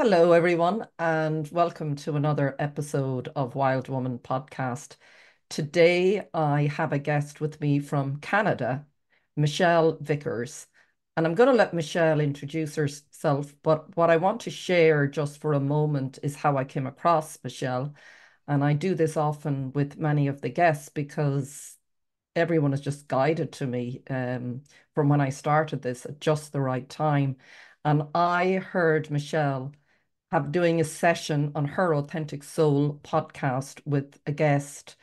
Hello, everyone, and welcome to another episode of Wild Woman Podcast. Today, I have a guest with me from Canada, Michelle Vickers. And I'm going to let Michelle introduce herself, but what I want to share just for a moment is how I came across Michelle. And I do this often with many of the guests because everyone is just guided to me from when I started this at just the right time. And I heard Michelle have doing a session on her Authentic Soul podcast with a guest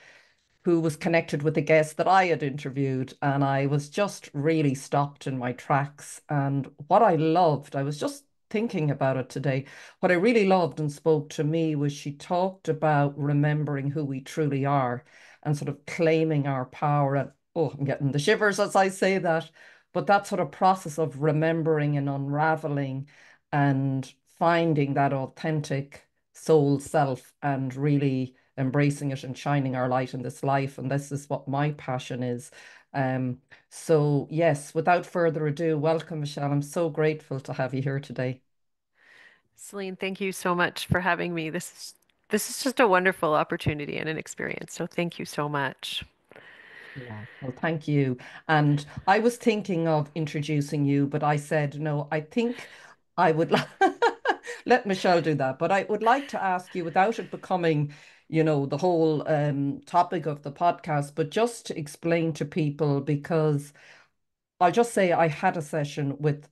who was connected with a guest that I had interviewed. And I was just really stopped in my tracks. And what I loved, I was just thinking about it today. What I really loved and spoke to me was she talked about remembering who we truly are and sort of claiming our power. And oh, I'm getting the shivers as I say that. But that sort of process of remembering and unraveling and finding that authentic soul self and really embracing it and shining our light in this life. And this is what my passion is. Um, so yes, without further ado, welcome, Michelle. I'm so grateful to have you here today. Celine, thank you so much for having me. This is just a wonderful opportunity and an experience. So thank you so much. Yeah, well, thank you. And I was thinking of introducing you, but I said, no, I think I would let Michelle do that. But I would like to ask you, without it becoming, the whole topic of the podcast, but just to explain to people, because I'll just say I had a session with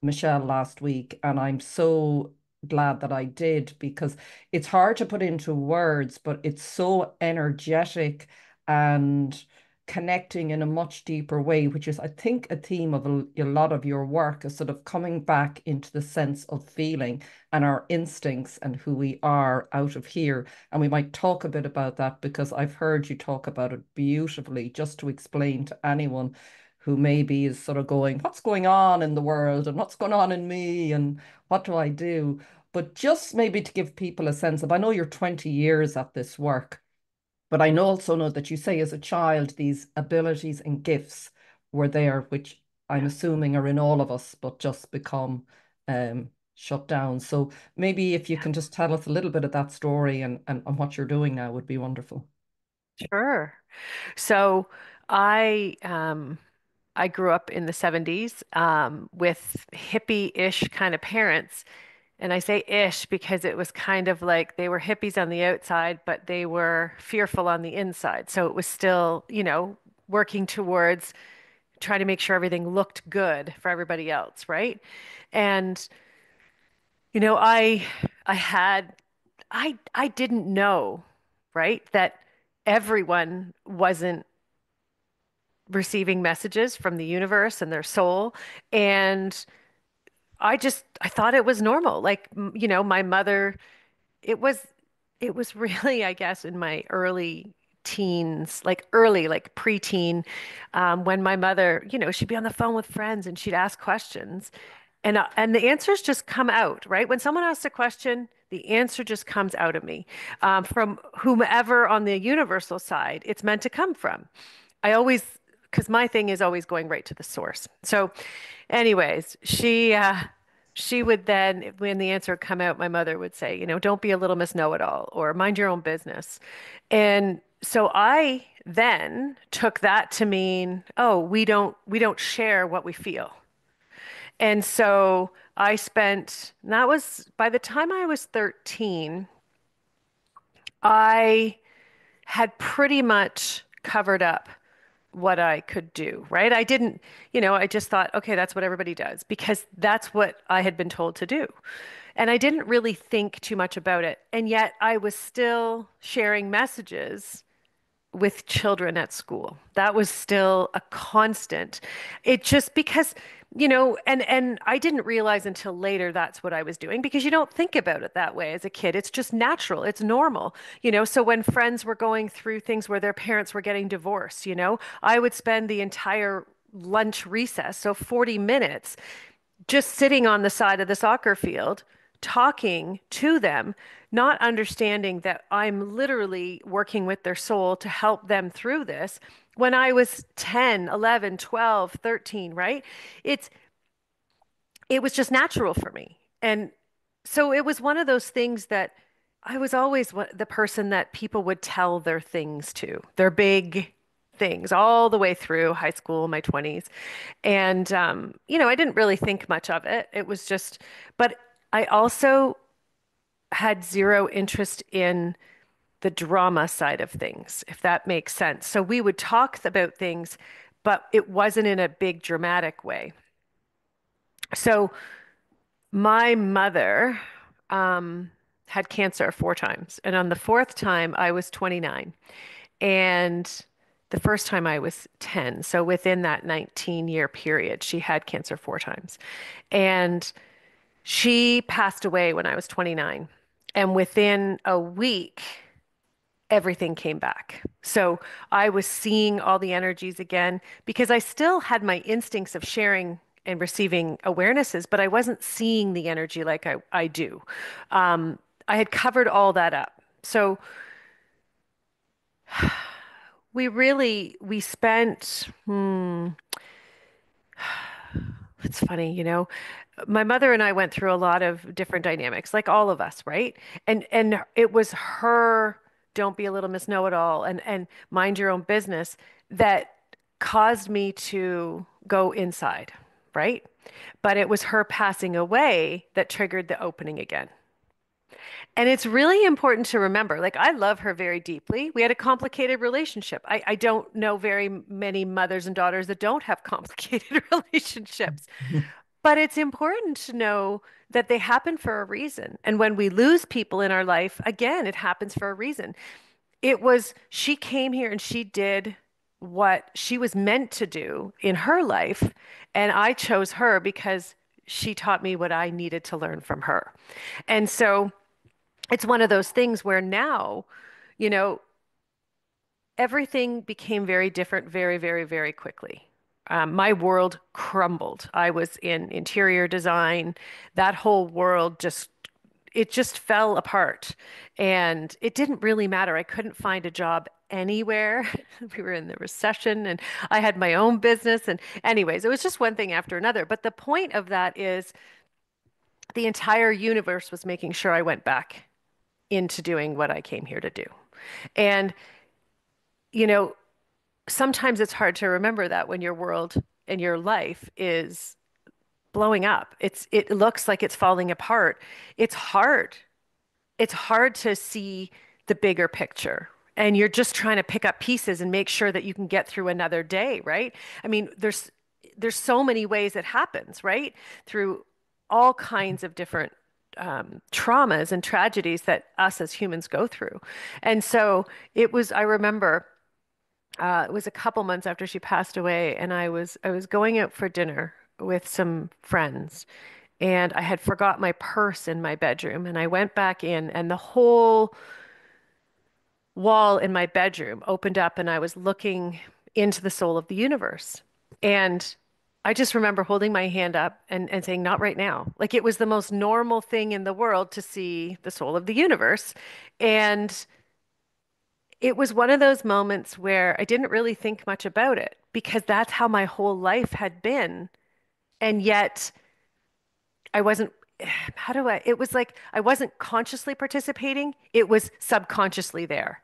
Michelle last week, and I'm so glad that I did because it's hard to put into words, but it's so energetic and connecting in a much deeper way, which is, I think, a theme of a lot of your work is sort of coming back into the sense of feeling and our instincts and who we are out of here. And we might talk a bit about that because I've heard you talk about it beautifully, just to explain to anyone who maybe is sort of going, what's going on in the world and what's going on in me and what do I do? But just maybe to give people a sense of, I know you're 20 years at this work, but I know also know that you say as a child, these abilities and gifts were there, which I'm Yeah. assuming are in all of us, but just become shut down. So maybe if you Yeah. can just tell us a little bit of that story and what you're doing now would be wonderful. Sure. So I I grew up in the 70s with hippie-ish kind of parents. And I say ish because it was kind of like they were hippies on the outside, but they were fearful on the inside. So it was still, working towards trying to make sure everything looked good for everybody else, right? And you know, I had I didn't know, right, that everyone wasn't receiving messages from the universe and their soul. And I thought it was normal. Like, my mother, it was it was really, I guess, in my early teens, like early, like preteen, when my mother, she'd be on the phone with friends and she'd ask questions. And the answers just come out, right? When someone asks a question, the answer just comes out of me from whomever on the universal side it's meant to come from. I always, because my thing is always going right to the source. So, anyways, she would then, when the answer would come out, my mother would say, don't be a little Miss Know-it-all or mind your own business. And so I then took that to mean, oh, we don't share what we feel. And so that was by the time I was 13, I had pretty much covered up what I could do, right? I didn't, I just thought, okay, that's what everybody does because that's what I had been told to do. And I didn't really think too much about it. And yet I was still sharing messages with children at school. That was still a constant. It just because, and I didn't realize until later that's what I was doing because you don't think about it that way as a kid. It's just natural. It's normal. So when friends were going through things where their parents were getting divorced, I would spend the entire lunch recess, so 40 minutes, just sitting on the side of the soccer field, talking to them, not understanding that I'm literally working with their soul to help them through this. When I was 10, 11, 12, 13, right? It's it was just natural for me. And So it was one of those things that I was always the person that people would tell their things to, their big things, all the way through high school, my 20s. And, I didn't really think much of it. It was just, but I also had zero interest in the drama side of things, if that makes sense. So we would talk about things, but it wasn't in a big dramatic way. So my mother had cancer 4 times, and on the fourth time, I was 29, and the first time I was 10. So within that 19-year period, she had cancer 4 times, and she passed away when I was 29. And within a week, everything came back. So I was seeing all the energies again because I still had my instincts of sharing and receiving awarenesses, but I wasn't seeing the energy like I do. I had covered all that up. So we spent, it's funny, my mother and I went through a lot of different dynamics, like all of us, right? And it was her don't be a little Miss Know-it-all and mind your own business that caused me to go inside, right? But it was her passing away that triggered the opening again. And it's really important to remember, like, I love her very deeply. We had a complicated relationship. I don't know very many mothers and daughters that don't have complicated relationships. But it's important to know that they happen for a reason. And when we lose people in our life, again, it happens for a reason. She came here and she did what she was meant to do in her life. And I chose her because she taught me what I needed to learn from her. And so it's one of those things where now, you know, everything became very different very, very, very quickly. My world crumbled. I was in interior design. That whole world just fell apart. And it didn't really matter. I couldn't find a job anywhere. We were in the recession and I had my own business. And anyways, it was just one thing after another. But the point of that is the entire universe was making sure I went back into doing what I came here to do. And, you know, sometimes it's hard to remember that when your world and your life is blowing up. It looks like it's falling apart. It's hard. It's hard to see the bigger picture. And you're just trying to pick up pieces and make sure that you can get through another day, right? I mean, there's so many ways it happens, right? Through all kinds of different traumas and tragedies that us as humans go through. And so I remember it was a couple months after she passed away, and I was going out for dinner with some friends, and I had forgot my purse in my bedroom, and I went back in, and the whole wall in my bedroom opened up, and I was looking into the soul of the universe. And I just remember holding my hand up and saying, not right now. Like it was the most normal thing in the world to see the soul of the universe. And it was one of those moments where I didn't really think much about it because that's how my whole life had been. And yet I wasn't, it was like I wasn't consciously participating, it was subconsciously there.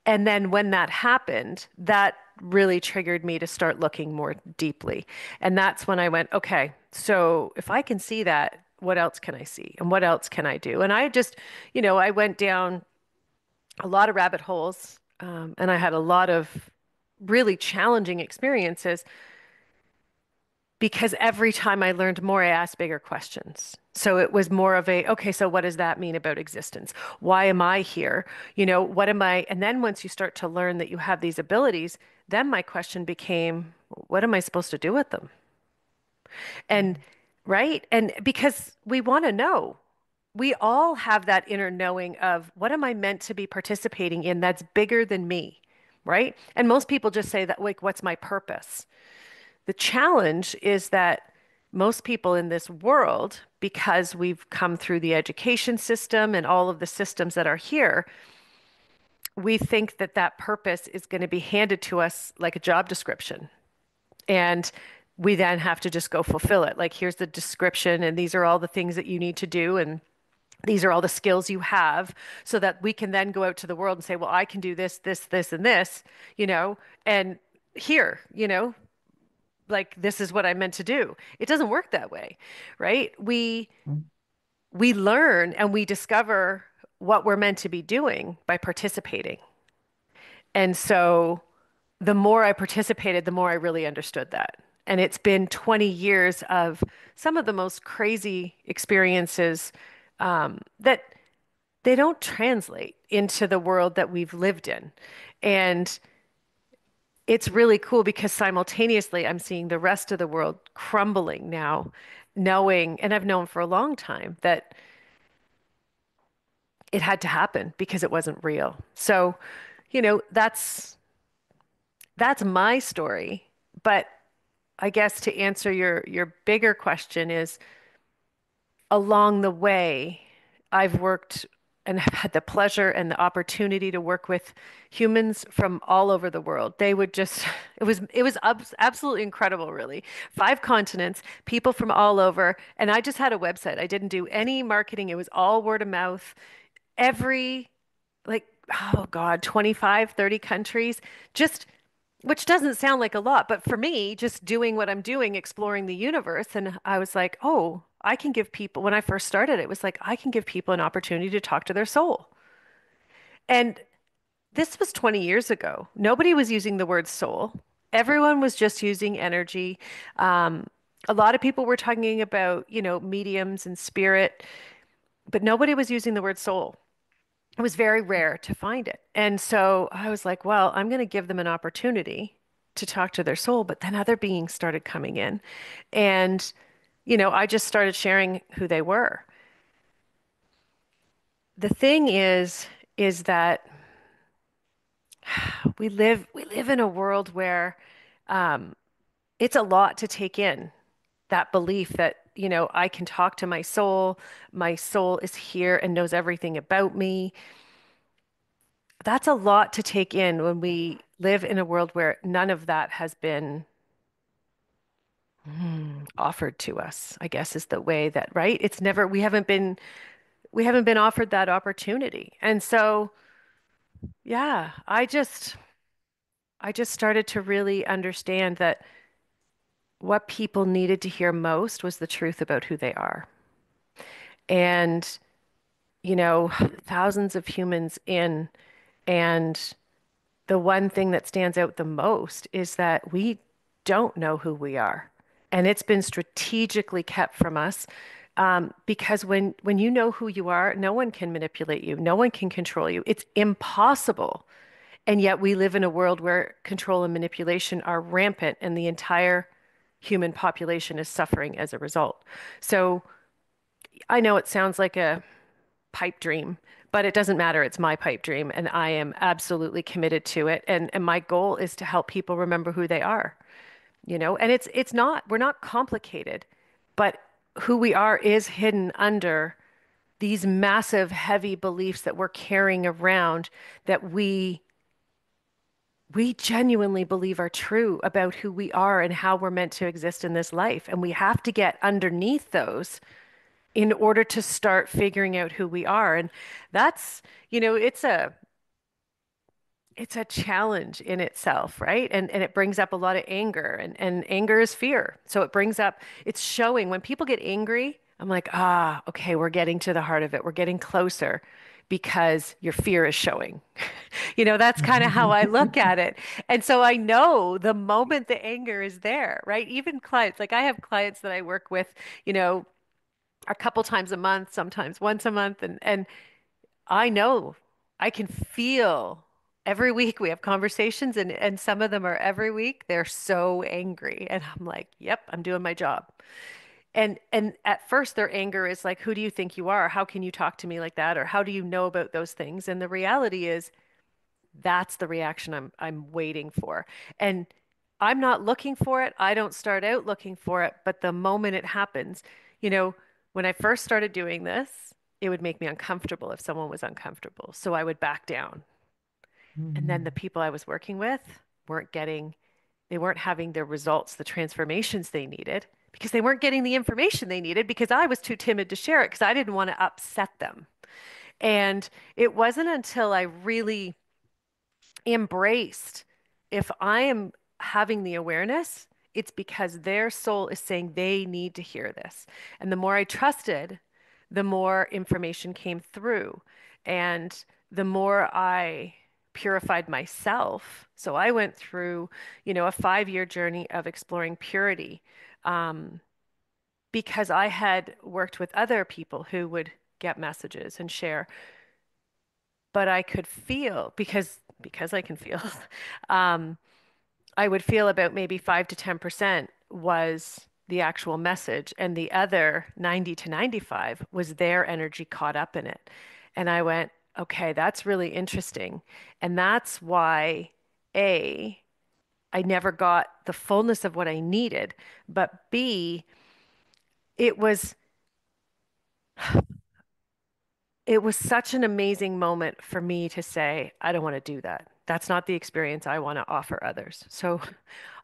And then when that happened, that really triggered me to start looking more deeply. And that's when I went, okay, so if I can see that, what else can I see? And what else can I do? And I just, I went down a lot of rabbit holes, and I had a lot of really challenging experiences because every time I learned more, I asked bigger questions. So it was more of okay, so what does that mean about existence? Why am I here? What am I? And then once you start to learn that you have these abilities, then my question became, what am I supposed to do with them? And right. And because we want to know, we all have that inner knowing of what am I meant to be participating in that's bigger than me, right? And most people just say that, like, what's my purpose? The challenge is that most people in this world, because we've come through the education system and all of the systems that are here, we think that that purpose is going to be handed to us like a job description. And we then have to just go fulfill it. Like, here's the description, and these are all the things that you need to do. And These are all the skills you have so that we can then go out to the world and say, well, I can do this, this, and this, you know, and here, like this is what I meant to do. It doesn't work that way, right? We learn and we discover what we're meant to be doing by participating. And so the more I participated, the more I really understood that. And it's been 20 years of some of the most crazy experiences that they don't translate into the world that we've lived in. And it's really cool because simultaneously I'm seeing the rest of the world crumbling now, knowing, and I've known for a long time that it had to happen because it wasn't real. So, that's my story. But I guess to answer your bigger question is along the way, I've worked and have had the pleasure and the opportunity to work with humans from all over the world. They would just, it was absolutely incredible, really. 5 continents, people from all over. And I just had a website. I didn't do any marketing. It was all word of mouth. Every, like, oh God, 25, 30 countries, just which doesn't sound like a lot, but for me, just doing what I'm doing, exploring the universe, and I was like, oh, I can give people, when I first started, it was like, I can give people an opportunity to talk to their soul. And this was 20 years ago. Nobody was using the word soul. Everyone was just using energy. Um, a lot of people were talking about, mediums and spirit, but nobody was using the word soul. It was very rare to find it. And so I was like, well, I'm going to give them an opportunity to talk to their soul. But then other beings started coming in. And, I just started sharing who they were. The thing is that we live in a world where it's a lot to take in, that belief that, I can talk to my soul is here and knows everything about me. That's a lot to take in when we live in a world where none of that has been offered to us, I guess is the way that, right? It's never, we haven't been offered that opportunity. And so, yeah, I just started to really understand that what people needed to hear most was the truth about who they are. And, thousands of humans in, and the one thing that stands out the most is that we don't know who we are. And it's been strategically kept from us because when you know who you are, no one can manipulate you, no one can control you. It's impossible. And yet we live in a world where control and manipulation are rampant, and the entire human population is suffering as a result. So I know it sounds like a pipe dream, but it doesn't matter. It's my pipe dream, and I am absolutely committed to it. And my goal is to help people remember who they are, and it's not, we're not complicated, but who we are is hidden under these massive, heavy beliefs that we're carrying around that we genuinely believe are true about who we are and how we're meant to exist in this life. And we have to get underneath those in order to start figuring out who we are. And that's, it's a challenge in itself, right? And it brings up a lot of anger, and anger is fear. So it's showing when people get angry, I'm like, okay, we're getting to the heart of it. We're getting closer because your fear is showing. That's kind of how I look at it. And so I know the moment the anger is there, right? Even clients, like I have clients that I work with, you know, a couple times a month, sometimes once a month. And I know I can feel every week we have conversations, and some of them are every week. They're so angry. And I'm like, yep, I'm doing my job. And at first their anger is like, who do you think you are? How can you talk to me like that? Or how do you know about those things? And the reality is that's the reaction I'm waiting for. And I'm not looking for it. I don't start out looking for it, but the moment it happens, you know, when I first started doing this, it would make me uncomfortable if someone was uncomfortable. So I would back down. And then the people I was working with weren't getting, they weren't having the results, the transformations they needed because they weren't getting the information they needed because I was too timid to share it because I didn't want to upset them. And it wasn't until I really embraced, if I am having the awareness, it's because their soul is saying they need to hear this. And the more I trusted, the more information came through. And the more I purified myself. So I went through, a 5-year journey of exploring purity, um, because I had worked with other people who would get messages and share, but I could feel because I can feel, um, I would feel about maybe 5 to 10% was the actual message, and the other 90 to 95 was their energy caught up in it. And I went, okay, that's really interesting. And that's why, A, I never got the fullness of what I needed, but B, it was it was such an amazing moment for me to say, I don't want to do that. That's not the experience I want to offer others. So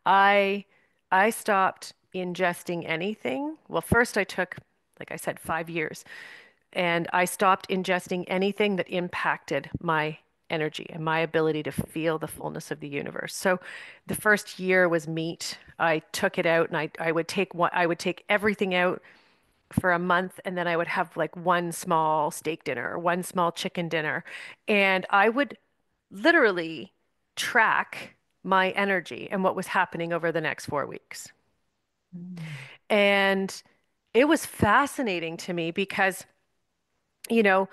I I stopped ingesting anything. Well, first I took, like I said, 5 years, and I stopped ingesting anything that impacted my energy and my ability to feel the fullness of the universe. So the first year was meat. I took it out and I would take everything out for a month, and then I would have like one small steak dinner or one small chicken dinner, and I would literally track my energy and what was happening over the next 4 weeks. Mm. And it was fascinating to me because, you know,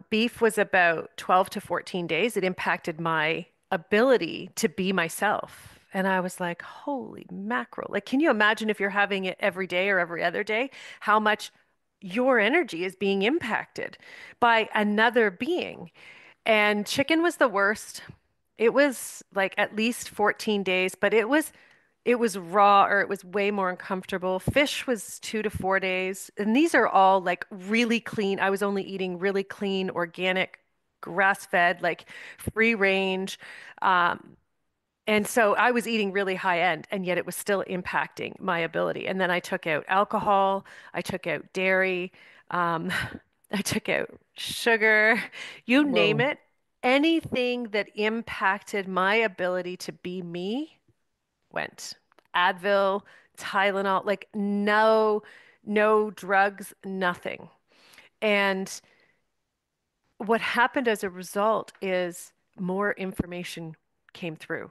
beef was about 12 to 14 days. It impacted my ability to be myself. And I was like, holy mackerel. Like, can you imagine if you're having it every day or every other day, how much your energy is being impacted by another being? And chicken was the worst. It was like at least 14 days, but it was raw, or it was way more uncomfortable. Fish was 2 to 4 days. And these are all like really clean. I was only eating really clean, organic, grass-fed, like free range. Um, and so I was eating really high end, and yet it was still impacting my ability. And then I took out alcohol, I took out dairy, um, I took out sugar, you name Whoa. it. Anything that impacted my ability to be me went. Advil, Tylenol, like no drugs, nothing. And what happened as a result is more information came through,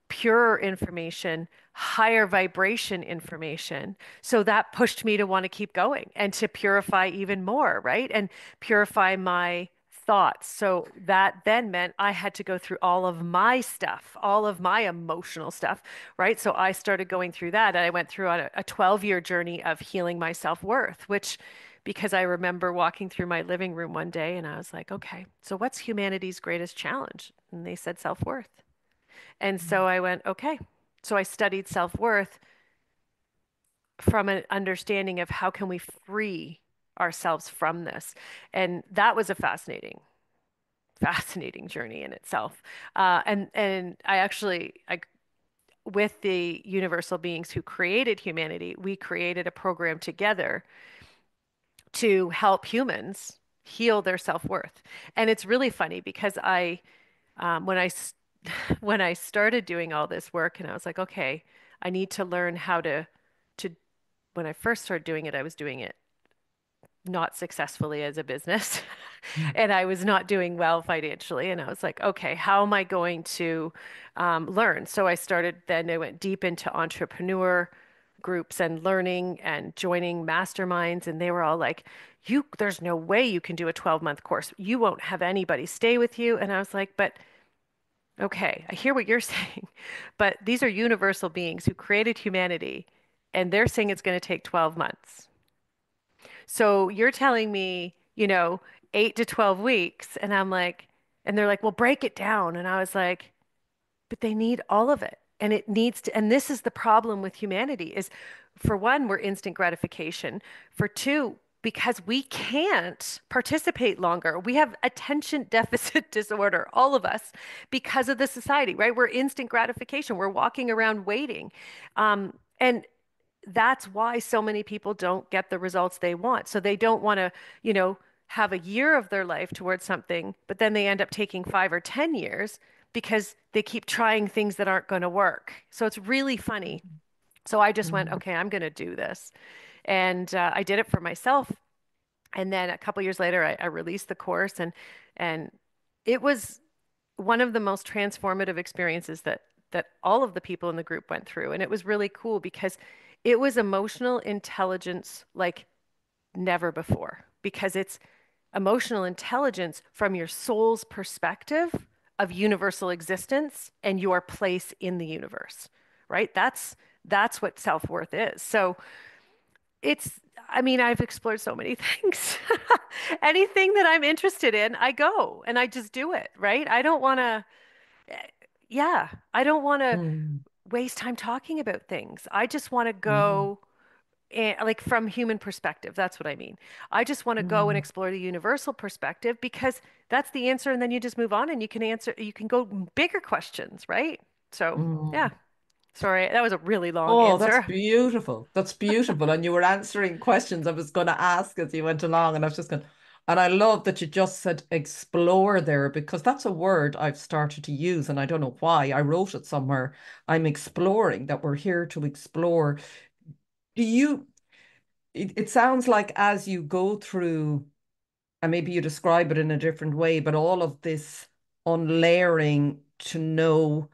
purer information, higher vibration information. So that pushed me to want to keep going and to purify even more, right? And purify my thoughts. So that then meant I had to go through all of my stuff, all of my emotional stuff, right? So I started going through that, and I went through on a 12-year journey of healing my self-worth, which, because I remember walking through my living room one day and I was like, okay, so what's humanity's greatest challenge? And they said self-worth. And so I went, okay. So I studied self-worth from an understanding of how can we free ourselves from this. And that was a fascinating journey in itself. And I actually, with the universal beings who created humanity, we created a program together to help humans heal their self-worth. And it's really funny because when when I started doing all this work, and I was like, okay, I need to learn how to when I first started doing it, I was doing it not successfully as a business and I was not doing well financially. And I was like, okay, how am I going to learn? So I went deep into entrepreneur groups and learning and joining masterminds. And they were all like, there's no way you can do a 12-month course. You won't have anybody stay with you. And I was like, but okay, I hear what you're saying, but these are universal beings who created humanity, and they're saying it's going to take 12 months. So you're telling me, 8 to 12 weeks, and I'm like, and they're like, well, break it down. And I was like, but they need all of it. And it needs to, and this is the problem with humanity is, for one, we're instant gratification. For two, because we can't participate longer. We have attention deficit disorder, all of us, because of the society, right? We're instant gratification. We're walking around waiting. And that's why so many people don't get the results they want. So they don't want to, you know, have a year of their life towards something, but then they end up taking 5 or 10 years because they keep trying things that aren't going to work. So it's really funny. So I just went, Mm, okay, I'm going to do this. And I did it for myself. And then a couple years later, I released the course, and it was one of the most transformative experiences that all of the people in the group went through. And it was really cool because it was emotional intelligence like never before, because it's emotional intelligence from your soul's perspective of universal existence and your place in the universe, right? That's what self-worth is. So it's, I mean, I've explored so many things. Anything that I'm interested in, I go and I just do it, right? I don't want to, yeah, I don't want to mm, waste time talking about things. I just want to mm, go and like from human perspective. That's what I mean. I just want to go and mm, explore the universal perspective because that's the answer. And then you just move on and you can answer, you can go bigger questions, right? So, yeah. mm. Sorry, that was a really long Oh, that's answer. beautiful. That's beautiful. And you were answering questions I was going to ask as you went along. And I was just going, and I love that you just said explore there because that's a word I've started to use. And I don't know why. I wrote it somewhere. I'm exploring, that we're here to explore. Do you, it sounds like as you go through, and maybe you describe it in a different way, but all of this unlayering to know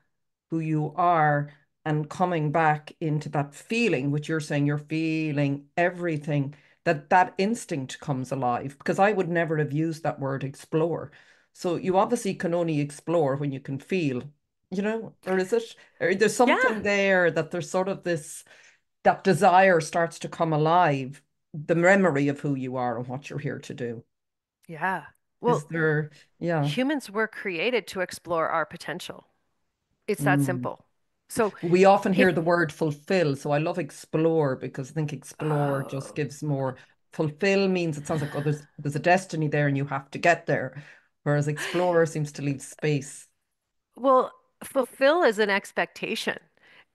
who you are and coming back into that feeling, which you're saying you're feeling everything, that that instinct comes alive. Because I would never have used that word explore. So you obviously can only explore when you can feel, or is it, or there's Yeah. something there that there's sort of this, that desire starts to come alive, the memory of who you are and what you're here to do. Yeah. Is Well, there, yeah. humans were created to explore our potential. It's that Mm. simple. So We often hear if, the word fulfill. So I love explore because I think explore just oh, gives more. Fulfill means it sounds like, oh, there's a destiny there and you have to get there. Whereas explore seems to leave space. well, fulfill is an expectation.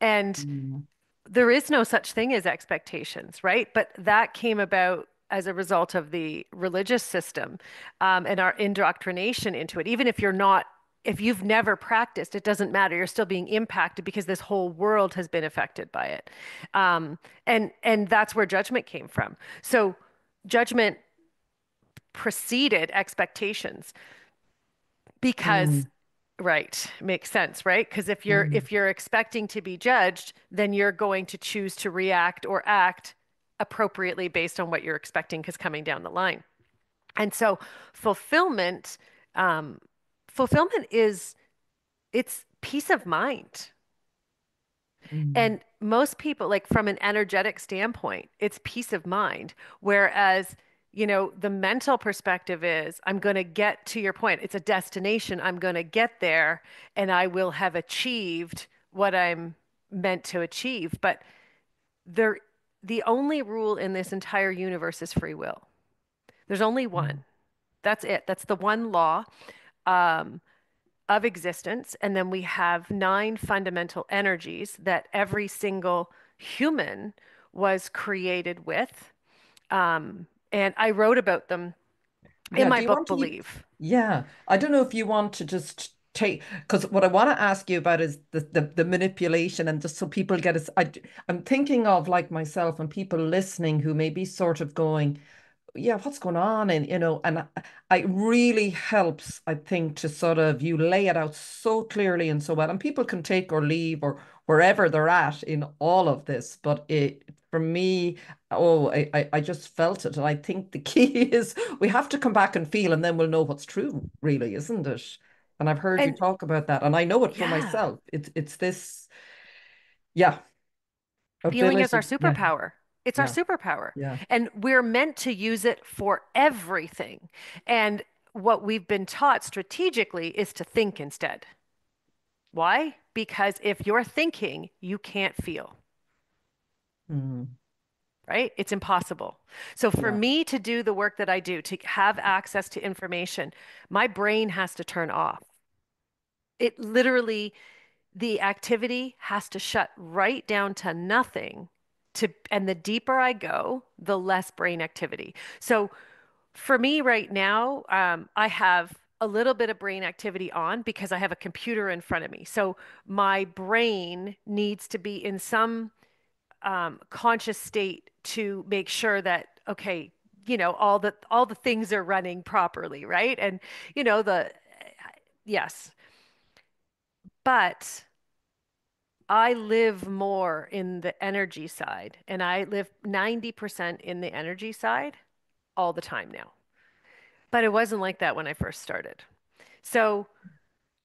And Mm, there is no such thing as expectations, right? But that came about as a result of the religious system, and our indoctrination into it. Even if you're not, if you've never practiced, it doesn't matter. You're still being impacted because this whole world has been affected by it. And that's where judgment came from. So judgment preceded expectations because, mm, right, makes sense, right? Because if you're mm, if you're expecting to be judged, then you're going to choose to react or act appropriately based on what you're expecting because coming down the line. And so fulfillment, um, fulfillment is, it's peace of mind. mm, And most people, like from an energetic standpoint, it's peace of mind. Whereas, the mental perspective is, I'm going to get to your point. It's a destination. I'm going to get there and I will have achieved what I'm meant to achieve. But there, the only rule in this entire universe is free will. There's only one. mm, That's it. That's the one law. Um, of existence. And then we have 9 fundamental energies that every single human was created with. And I wrote about them in yeah. my Do you book, want to? Believe. Yeah. I don't know if you want to just take, because what I want to ask you about is the manipulation, and just so people get it. I'm thinking of like myself and people listening who may be sort of going, yeah, what's going on? And, it really helps, I think, to sort of, you lay it out so clearly and so well, and people can take or leave or wherever they're at in all of this. But for me, oh, I just felt it. And I think the key is we have to come back and feel, and then we'll know what's true, really, isn't it? And I've heard you And talk about that, and I know it for yeah, myself. It's this, yeah, feeling is our ability. Yeah, superpower. It's our yeah, superpower. yeah. And we're meant to use it for everything. And what we've been taught strategically is to think instead. Why? Because if you're thinking, you can't feel. Mm, Right? It's impossible. So for yeah. me to do the work that I do, to have access to information, my brain has to turn off. It literally, the activity has to shut right down to nothing and the deeper I go, the less brain activity. So for me right now, I have a little bit of brain activity on because I have a computer in front of me. So my brain needs to be in some conscious state to make sure that, okay, all the things are running properly, right? And the yes, but I live more in the energy side, and I live 90% in the energy side all the time now. But it wasn't like that when I first started. So,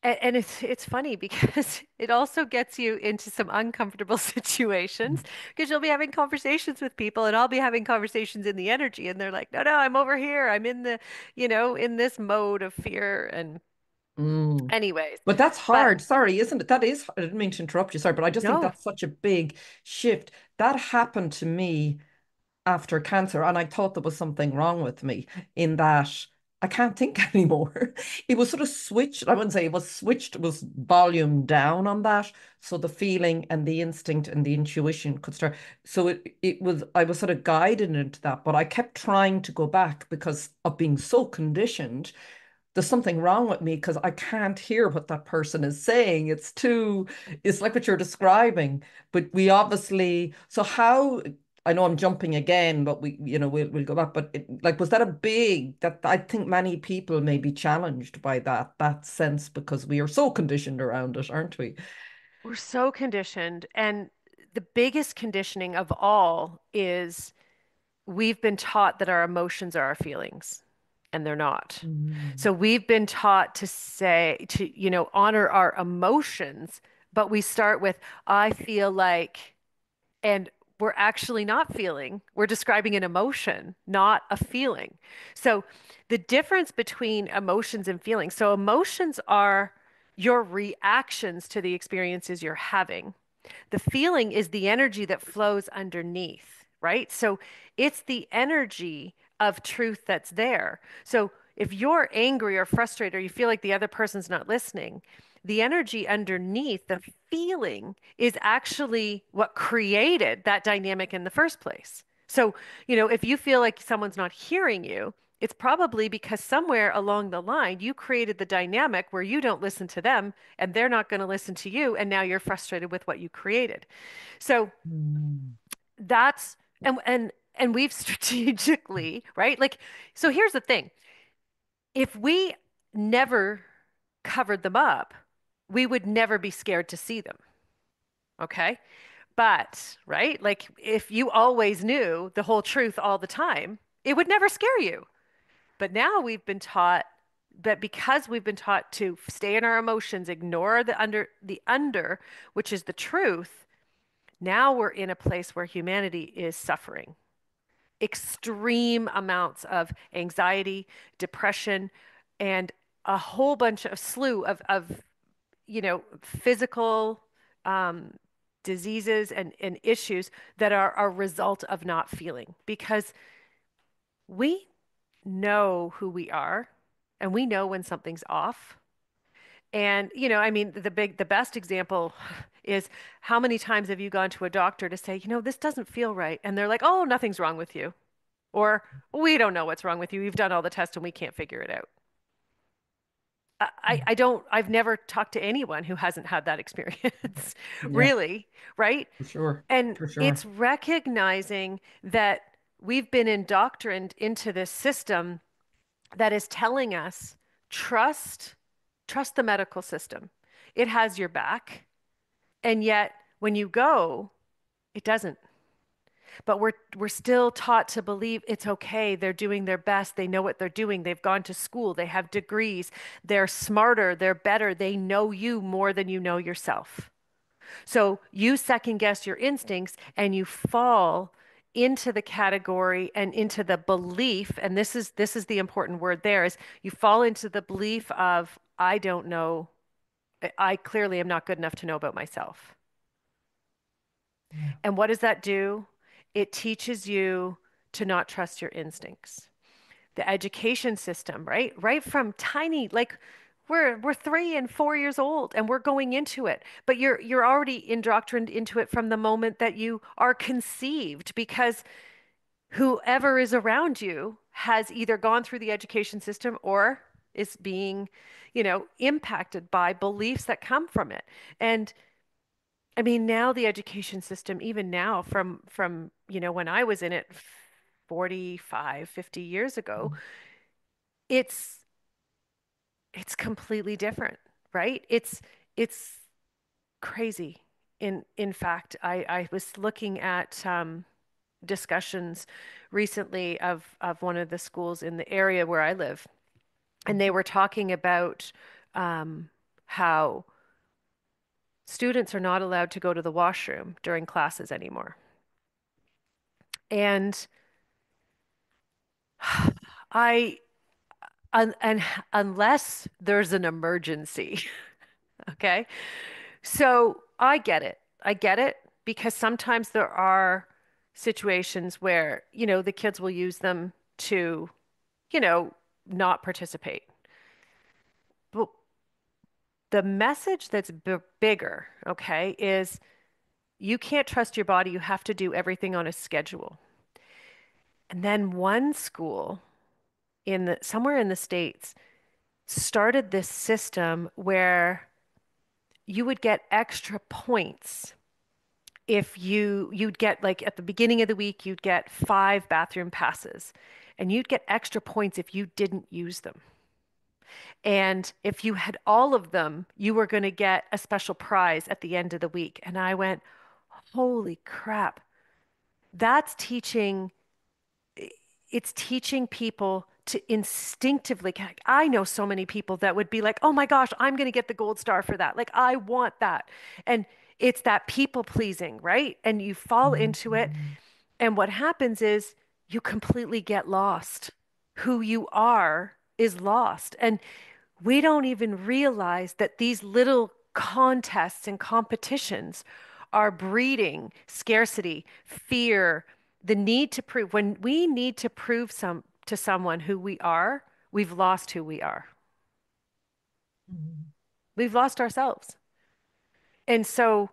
and it's funny because it also gets you into some uncomfortable situations because you'll be having conversations with people and I'll be having conversations in the energy and they're like, "No, no, I'm over here. I'm in in this mode of fear." And Mm. anyways, But that's but hard. Sorry, isn't it? That is, I didn't mean to interrupt you. Sorry, but I just think no, that's such a big shift. That happened to me after cancer, and I thought there was something wrong with me in that I can't think anymore. It was sort of switched. I wouldn't say it was switched, it was volume down on that. So the feeling and the instinct and the intuition could start. So it was I was sort of guided into that, but I kept trying to go back because of being so conditioned. There's something wrong with me because I can't hear what that person is saying. It's like what you're describing. But we obviously, so how, I know I'm jumping again, but we'll go back. But like, was that a big, that I think many people may be challenged by that sense because we are so conditioned around it, aren't we? we're so conditioned. And the biggest conditioning of all is we've been taught that our emotions are our feelings, and they're not. Mm. So we've been taught honor our emotions, but we start with, I feel like, and we're actually not feeling. We're describing an emotion, not a feeling. So the difference between emotions and feelings. So emotions are your reactions to the experiences you're having. The feeling is the energy that flows underneath, right? So it's the energy of truth that's there. So if you're angry or frustrated or you feel like the other person's not listening, the energy underneath, the feeling, is actually what created that dynamic in the first place. So, if you feel like someone's not hearing you, it's probably because somewhere along the line you created the dynamic where you don't listen to them and they're not going to listen to you, and now you're frustrated with what you created. So Mm. that's and we've strategically, right? Like, so here's the thing. If we never covered them up, we would never be scared to see them. Okay? But, right? Like if you always knew the whole truth all the time, it would never scare you. But now we've been taught that because we've been taught to stay in our emotions, ignore the under, which is the truth, now we're in a place where humanity is suffering extreme amounts of anxiety, depression, and a whole bunch of slew of physical um, diseases and issues that are a result of not feeling because we know who we are and we know when something's off. And, I mean, the best example is how many times have you gone to a doctor to say, this doesn't feel right? And they're like, oh, nothing's wrong with you. Or we don't know what's wrong with you. We've done all the tests and we can't figure it out. I've never talked to anyone who hasn't had that experience, Yeah, really, right? for sure. And For sure. it's recognizing that we've been indoctrined into this system that is telling us trust, trust the medical system. It has your back. And yet when you go, it doesn't. But we're still taught to believe it's okay. They're doing their best. They know what they're doing. They've gone to school. They have degrees. They're smarter. They're better. They know you more than you know yourself. So you second guess your instincts and you fall into the category and into the belief, and this is the important word there is you fall into the belief of I don't know. I clearly am not good enough to know about myself. Yeah. And what does that do? It teaches you to not trust your instincts. The education system, right? Right from tiny, like we're 3 and 4 years old and we're going into it. But you're already indoctrined into it from the moment that you are conceived because whoever is around you has either gone through the education system or is being, impacted by beliefs that come from it. And I mean, now the education system, even now when I was in it 45, 50 years ago, it's it's completely different, right? It's crazy. In fact, I was looking at discussions recently of one of the schools in the area where I live, and they were talking about how students are not allowed to go to the washroom during classes anymore. And I, and unless there's an emergency, okay? So I get it. I get it because sometimes there are situations where, the kids will use them to, you know, not participate. But the message that's bigger, okay, is you can't trust your body. You have to do everything on a schedule. And then one school somewhere in the States started this system where you would get extra points if you'd get like at the beginning of the week you'd get 5 bathroom passes and you'd get extra points if you didn't use them. And if you had all of them, you were going to get a special prize at the end of the week. And I went, holy crap. That's teaching it's teaching people to instinctively, like, I know so many people that would be like, oh my gosh, I'm going to get the gold star for that. Like, I want that. And it's that people pleasing, right? And you fall into it. Mhm. And what happens is you completely get lost. Who you are is lost. And we don't even realize that these little contests and competitions are breeding scarcity, fear, the need to prove. When we need to prove to someone who we are, we've lost who we are. Mhm. We've lost ourselves. And so,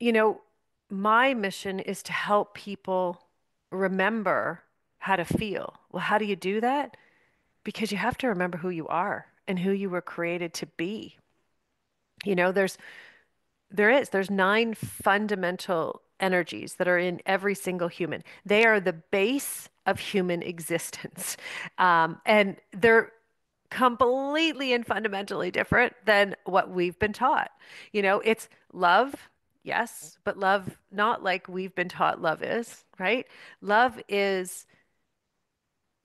you know, my mission is to help people remember how to feel. Well, how do you do that? Because you have to remember who you are and who you were created to be. You know, there's 9 fundamental energies that are in every single human. They are the base of human existence. And they're completely and fundamentally different than what we've been taught. It's love, yes, but love not like we've been taught love is, right? Love is,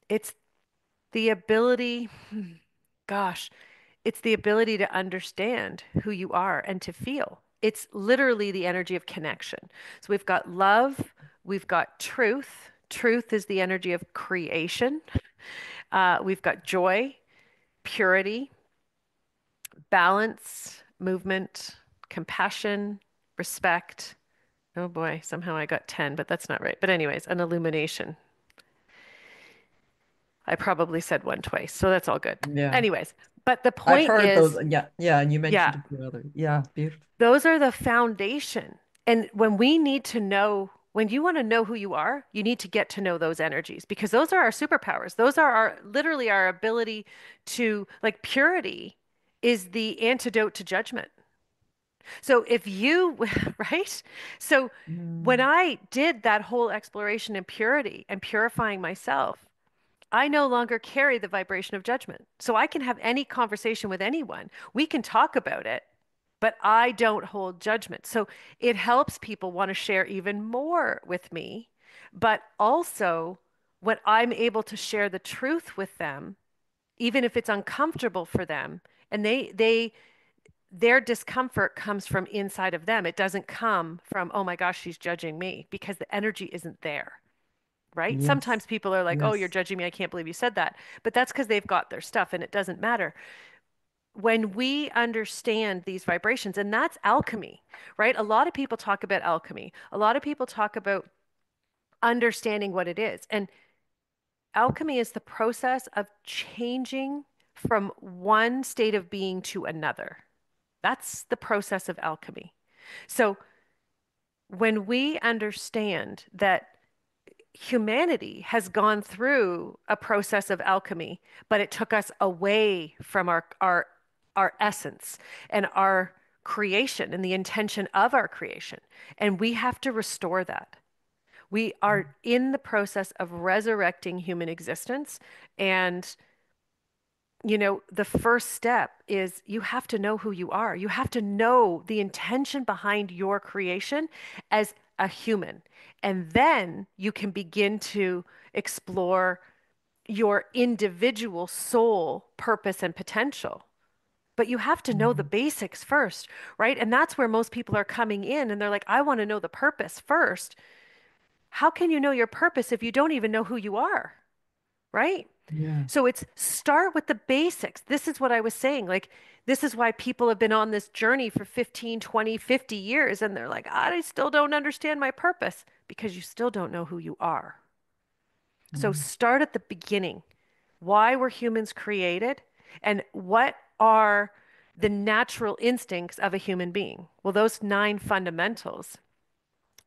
it's the ability, gosh, it's the ability to understand who you are and to feel. It's literally the energy of connection. So we've got love, we've got truth. Truth is the energy of creation. We've got joy, purity, balance, movement, compassion, respect. Oh boy, somehow I got 10, but that's not right. But, anyways, an illumination. I probably said one twice, so that's all good. Yeah. Anyways, but the I've point heard those. is, And yeah, yeah. And you yeah, mentioned a few other. Yeah, beautiful. those are the foundation. And when we need to know, when you want to know who you are, you need to get to know those energies because those are our superpowers. Those are literally our ability to, like, purity is the antidote to judgment. So if you, right? So when Mm. I did that whole exploration in purity and purifying myself, I no longer carry the vibration of judgment. So I can have any conversation with anyone. We can talk about it, but I don't hold judgment. So it helps people want to share even more with me. But also, when I'm able to share the truth with them, even if it's uncomfortable for them, and their discomfort comes from inside of them. It doesn't come from, oh my gosh, she's judging me because the energy isn't there. Right? Yes. Sometimes people are like, oh, you're Yes. judging me. I can't believe you said that. But that's because they've got their stuff and it doesn't matter. When we understand these vibrations, and that's alchemy, right? A lot of people talk about alchemy. A lot of people talk about understanding what it is. And alchemy is the process of changing from one state of being to another. That's the process of alchemy. So when we understand that humanity has gone through a process of alchemy, but it took us away from our essence and our creation and the intention of our creation. And we have to restore that. We are in the process of resurrecting human existence. And, the first step is you have to know who you are. You have to know the intention behind your creation as a human. And then you can begin to explore your individual soul purpose and potential. But you have to know the Mhm. basics first, right? And that's where most people are coming in and they're like, I want to know the purpose first. How can you know your purpose if you don't even know who you are, right? Yeah. So it's start with the basics. This is what I was saying. Like, this is why people have been on this journey for 15, 20, 50 years. And they're like, I still don't understand my purpose because you still don't know who you are. So Mhm. start at the beginning. Why were humans created? And what are the natural instincts of a human being? Well, those nine fundamentals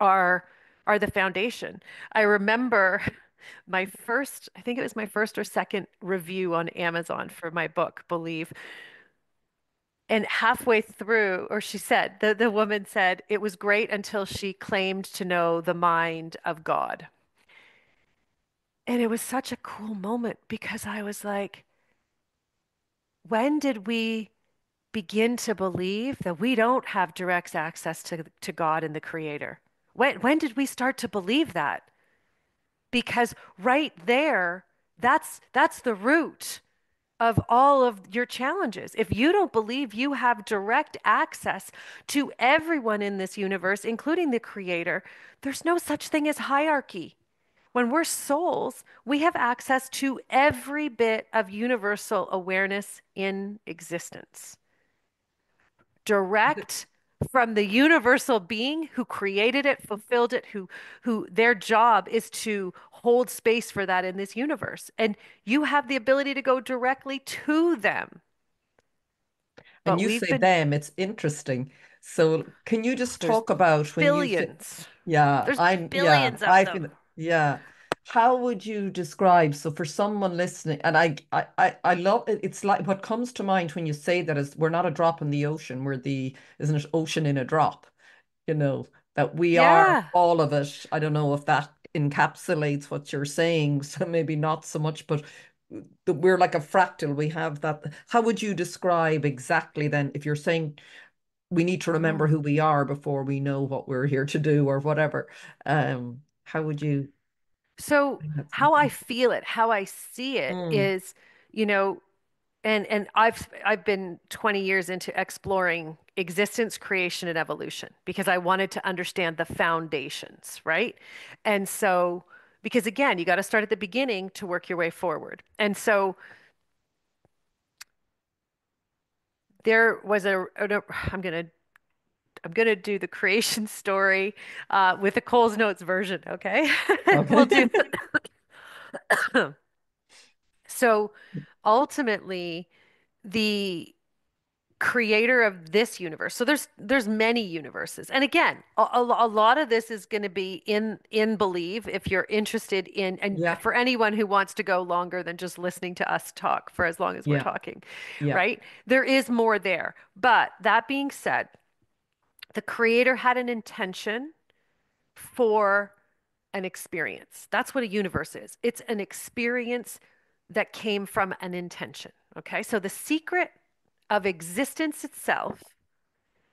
are are the foundation. I remember my first, I think it was my first or second review on Amazon for my book, Believe. And halfway through, or she said, the woman said, it was great until she claimed to know the mind of God. And it was such a cool moment because I was like, when did we begin to believe that we don't have direct access to God and the Creator? When did we start to believe that? Because right there, that's the root of all of your challenges. If you don't believe you have direct access to everyone in this universe, including the Creator, there's no such thing as hierarchy. When we're souls, we have access to every bit of universal awareness in existence, Th- direct from the universal being who created it, fulfilled it, who their job is to hold space for that in this universe. And you have the ability to go directly to them. And But you we've say been, them, it's interesting. So can you just there's talk about when you say, billions. yeah, There's billions of I them. feel, yeah. How would you describe, so for someone listening, and I love it, it's like what comes to mind when you say that is we're not a drop in the ocean, we're the, isn't it, ocean in a drop, you know, that we are Yeah. all of it. I don't know if that encapsulates what you're saying, so maybe not so much, but that we're like a fractal. We have that. How would you describe exactly then, if you're saying we need to remember Mm. who we are before we know what we're here to do or whatever? How would you So bring that how I something? feel it, how I see it Mm, is, you know, and I've been 20 years into exploring existence, creation, and evolution because I wanted to understand the foundations, right? And so, because again, you got to start at the beginning to work your way forward. And so there was I'm gonna do the creation story with the Coles Notes version, okay? We'll okay. do. So ultimately, the creator of this universe. So there's many universes. And again, a lot of this is going to be in Believe if you're interested in, and Yeah, for anyone who wants to go longer than just listening to us talk for as long as we're yeah, talking, yeah. right? There is more there. But that being said, the creator had an intention for an experience. That's what a universe is. It's an experience that came from an intention. Okay. So the secret of existence itself,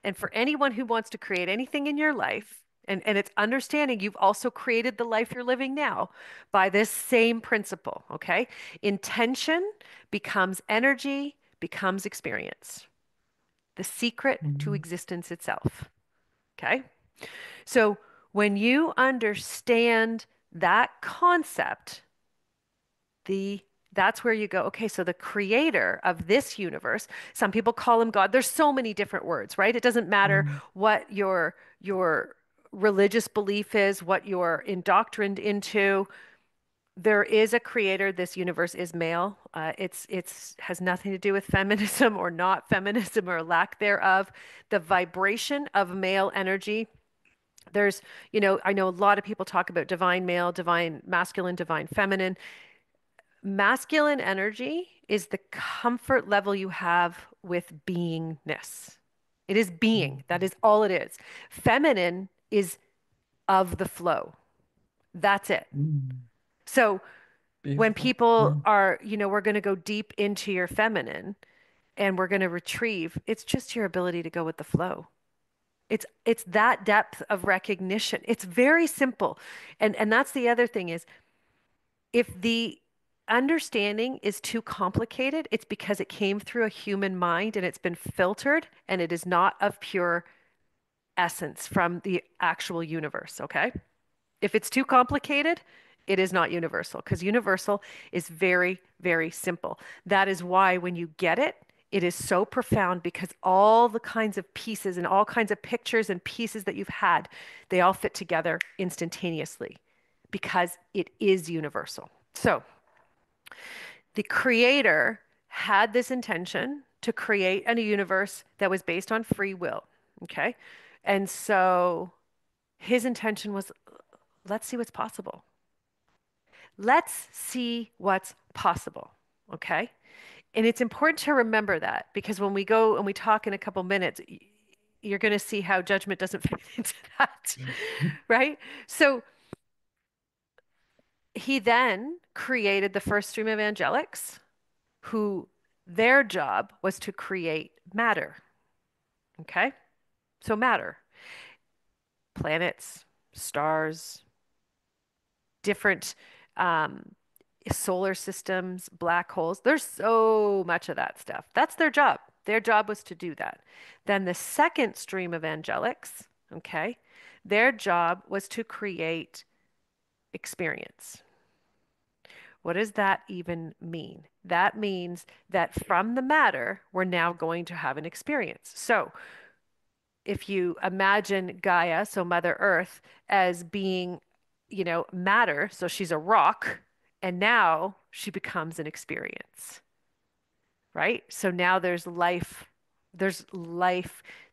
and for anyone who wants to create anything in your life, and it's understanding you've also created the life you're living now by this same principle. Okay. Intention becomes energy, becomes experience. The secret to Mhm. existence itself. Okay. So when you understand that concept, the that's where you go, okay, so the creator of this universe, some people call him God. There's so many different words, right? It doesn't matter Mm, what your religious belief is, what you're indoctrined into. there is a creator. This universe is male. It's has nothing to do with feminism or not feminism or lack thereof. The vibration of male energy. There's, I know a lot of people talk about divine male, divine masculine, divine feminine. Masculine energy is the comfort level you have with beingness. It is being. That is all it is. Feminine is of the flow. That's it. Mm. So when Beautiful. people Mm. are, we're going to go deep into your feminine and we're going to retrieve, it's just your ability to go with the flow. It's that depth of recognition. It's very simple. And that's the other thing is if the understanding is too complicated, it's because it came through a human mind and it's been filtered and it is not of pure essence from the actual universe, okay? If it's too complicated, it is not universal because universal is very, very simple. That is why when you get it, it is so profound because all the kinds of pieces and all kinds of pictures and pieces that you've had, they all fit together instantaneously because it is universal. So the creator had this intention to create a universe that was based on free will. Okay. And so his intention was let's see what's possible. Let's see what's possible. Okay. And it's important to remember that because when we go and we talk in a couple minutes, you're going to see how judgment doesn't fit into that. Right. So he then created the first stream of angelics who their job was to create matter. Okay. So matter, planets, stars, different um, solar systems, black holes. There's so much of that stuff. That's their job. Their job was to do that. Then the second stream of angelics, okay, their job was to create experience. What does that even mean? That means that from the matter, we're now going to have an experience. So if you imagine Gaia, so Mother Earth, as being, matter, so she's a rock, and now she becomes an experience, right? So now there's life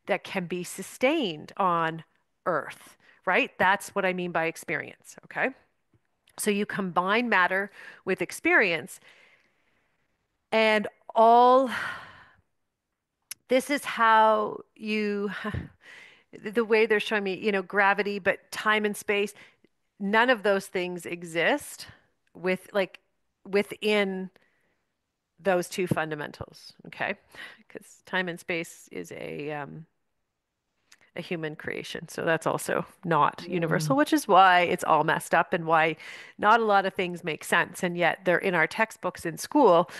that can be sustained on Earth, right? That's what I mean by experience, okay? So you combine matter with experience, and all this is how you the way they're showing me, gravity, but time and space, none of those things exist with like within those two fundamentals, okay? Because time and space is a human creation. So that's also not universal, Mm. which is why it's all messed up and why not a lot of things make sense. And yet they're in our textbooks in school.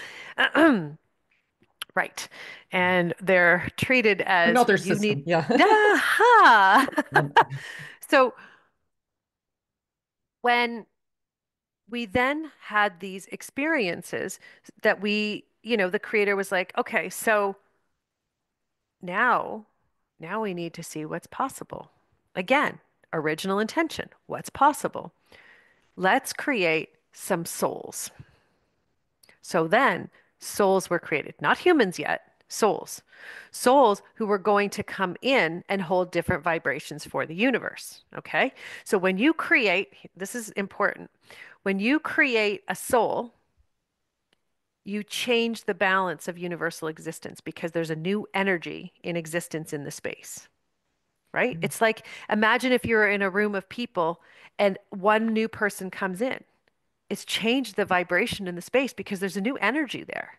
Right. And they're treated as Another you need. system. Yeah. Aha! Um, So when we then had these experiences that the creator was like, okay, so now, now we need to see what's possible. Again, original intention, what's possible? Let's create some souls. So then souls were created, not humans yet, souls. Souls who were going to come in and hold different vibrations for the universe. Okay. So when you create, this is important. When you create a soul, you change the balance of universal existence because there's a new energy in existence in the space, right? It's like imagine if you're in a room of people and one new person comes in. It's changed the vibration in the space because there's a new energy there.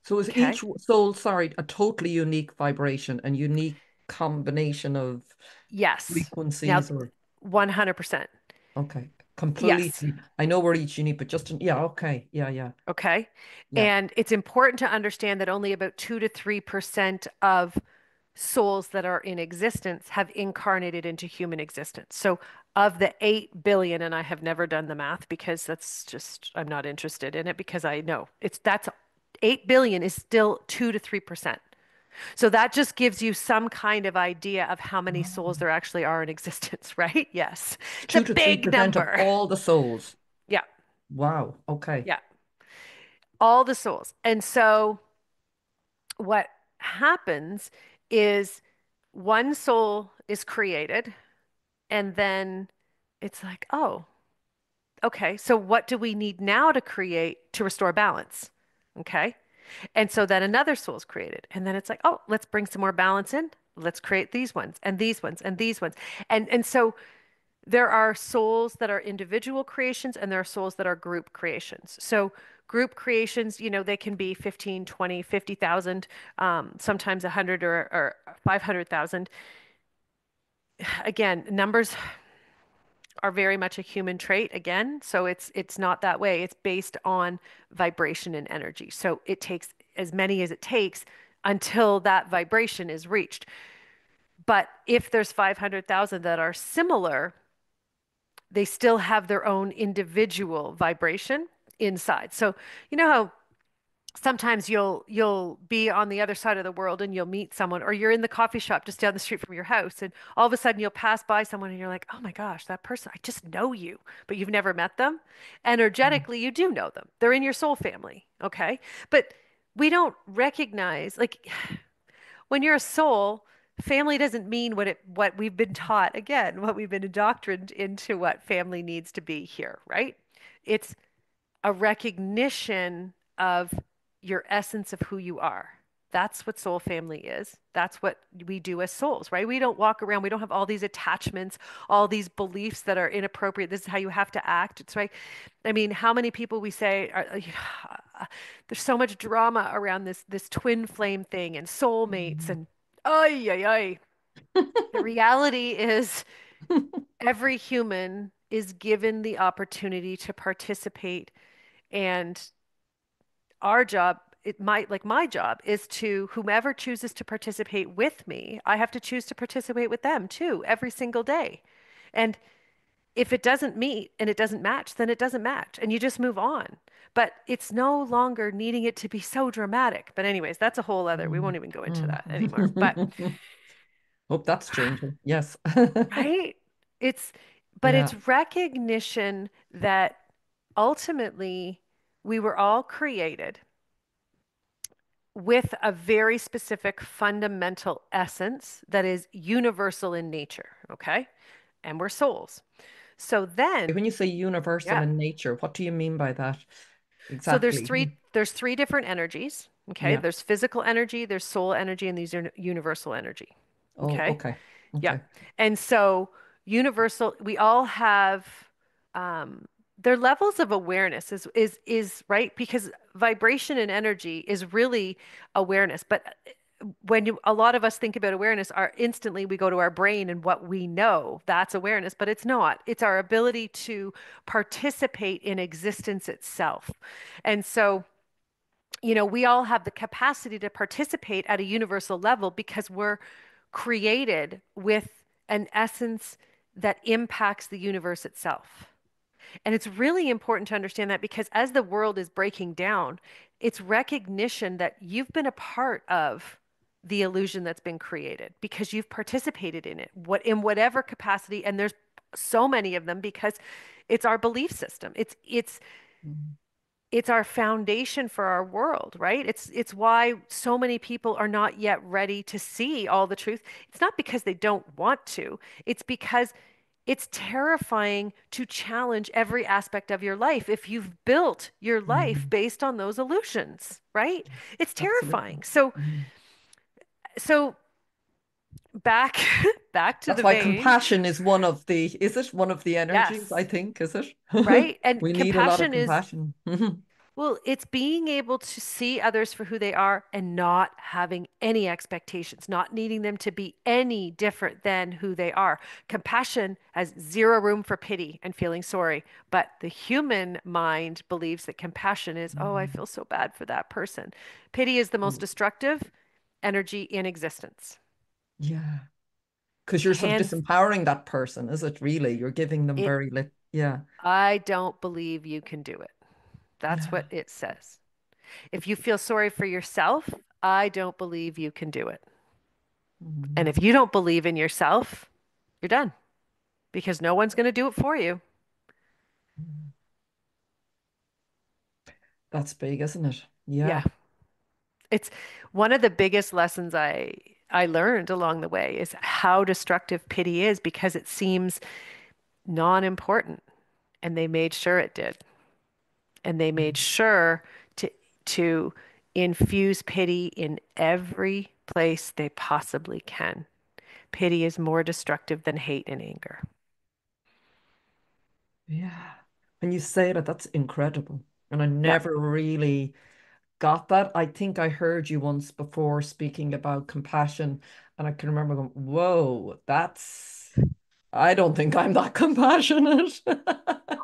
So is Okay. each soul, sorry, a totally unique vibration and unique combination of Yes. Now, frequencies or 100%. okay, Yes. completely. I know we're each unique, but yeah, okay. Yeah, Okay. yeah. And it's important to understand that only about 2 to 3% of souls that are in existence have incarnated into human existence. So, of the 8 billion, and I have never done the math because that's just, I'm not interested in it because I know that's 8 billion is still 2 to 3%. So that just gives you some kind of idea of how many souls Oh. there actually are in existence, right? Yes. It's a Two to three big percent of number. all the souls. Yeah. Wow. Okay. Yeah, all the souls. And so what happens is one soul is created, and then it's like, oh, okay, so what do we need now to create to restore balance? Okay. And so then another soul is created. And then it's like, oh, let's bring some more balance in. Let's create these ones and these ones and these ones. And so there are souls that are individual creations and there are souls that are group creations. So group creations, they can be 15, 20, 50,000, sometimes 100 or 500,000. Again, numbers are very much a human trait again. So it's not that way. It's based on vibration and energy. So it takes as many as it takes until that vibration is reached. But if there's 500,000 that are similar, they still have their own individual vibration inside. So you know how sometimes you'll be on the other side of the world and you'll meet someone, or you're in the coffee shop just down the street from your house, and all of a sudden you'll pass by someone and you're like, oh my gosh, that person, I just know you, but you've never met them. Energetically, you do know them. They're in your soul family, okay? But we don't recognize, like, when you're a soul, family doesn't mean what we've been taught, again, what we've been indoctrined into what family needs to be here, right? It's a recognition of your essence of who you are. That's what soul family is. That's what we do as souls, right? We don't walk around, we don't have all these attachments, all these beliefs that are inappropriate. This is how you have to act. It's right. I mean, how many people we say are, there's so much drama around this twin flame thing and soulmates Mhm. and ay ay ay. The reality is every human is given the opportunity to participate, and our job, it might like my job is to whomever chooses to participate with me, I have to choose to participate with them too every single day. And if it doesn't meet and it doesn't match, then it doesn't match and you just move on. But it's no longer needing it to be so dramatic. But anyways, that's a whole other, we won't Mm, even go into that anymore. But mm. Hope that's changing. Yes. right? It's but Yeah. it's recognition that ultimately we were all created with a very specific fundamental essence that is universal in nature, okay? And we're souls. So then, When you say universal yeah. in nature, what do you mean by that So exactly? there's three different energies, okay? Yeah. There's physical energy, there's soul energy, and these are universal energy. Oh, Okay? okay. Yeah. Okay. And so universal, we all have um their levels of awareness is right, because vibration and energy is really awareness. But when a lot of us think about awareness, our instantly we go to our brain and what we know, that's awareness, but it's not. It's our ability to participate in existence itself. And so we all have the capacity to participate at a universal level because we're created with an essence that impacts the universe itself. And it's really important to understand that, because as the world is breaking down, it's recognition that you've been a part of the illusion that's been created because you've participated in it, what in whatever capacity. And there's so many of them because it's our belief system. Mm, It's our foundation for our world, right? It's why so many people are not yet ready to see all the truth. It's not because they don't want to. It's because it's terrifying to challenge every aspect of your life if you've built your life mm. based on those illusions, right? It's Absolutely. terrifying. So Mm. so back back to That's the why vein. compassion is it one of the energies, I Yes, think, is it? right? And We need a lot of compassion is, compassion. Mhm. well, it's being able to see others for who they are and not having any expectations, not needing them to be any different than who they are. Compassion has zero room for pity and feeling sorry, but the human mind believes that compassion is, oh, I Mm. feel so bad for that person. Pity is the most Oh, destructive energy in existence. yeah. Because you're sort of Hands, disempowering that person, is it really? You're giving them it, very lit. Yeah. I don't believe you can do it. That's what Yeah. it says. If you feel sorry for yourself, I don't believe you can do it. And Mm. if you don't believe in yourself, you're done because no one's going to do it for you. Mm. That's big, isn't it? Yeah. Yeah. It's one of the biggest lessons I learned along the way is how destructive pity is because it seems non-important, and they made sure it did. And they made sure to to infuse pity in every place they possibly can. Pity is more destructive than hate and anger. Yeah. When you say that, that's incredible. And I Yeah. never really got that. I think I heard you once before speaking about compassion, and I can remember going, whoa, I don't think I'm that compassionate.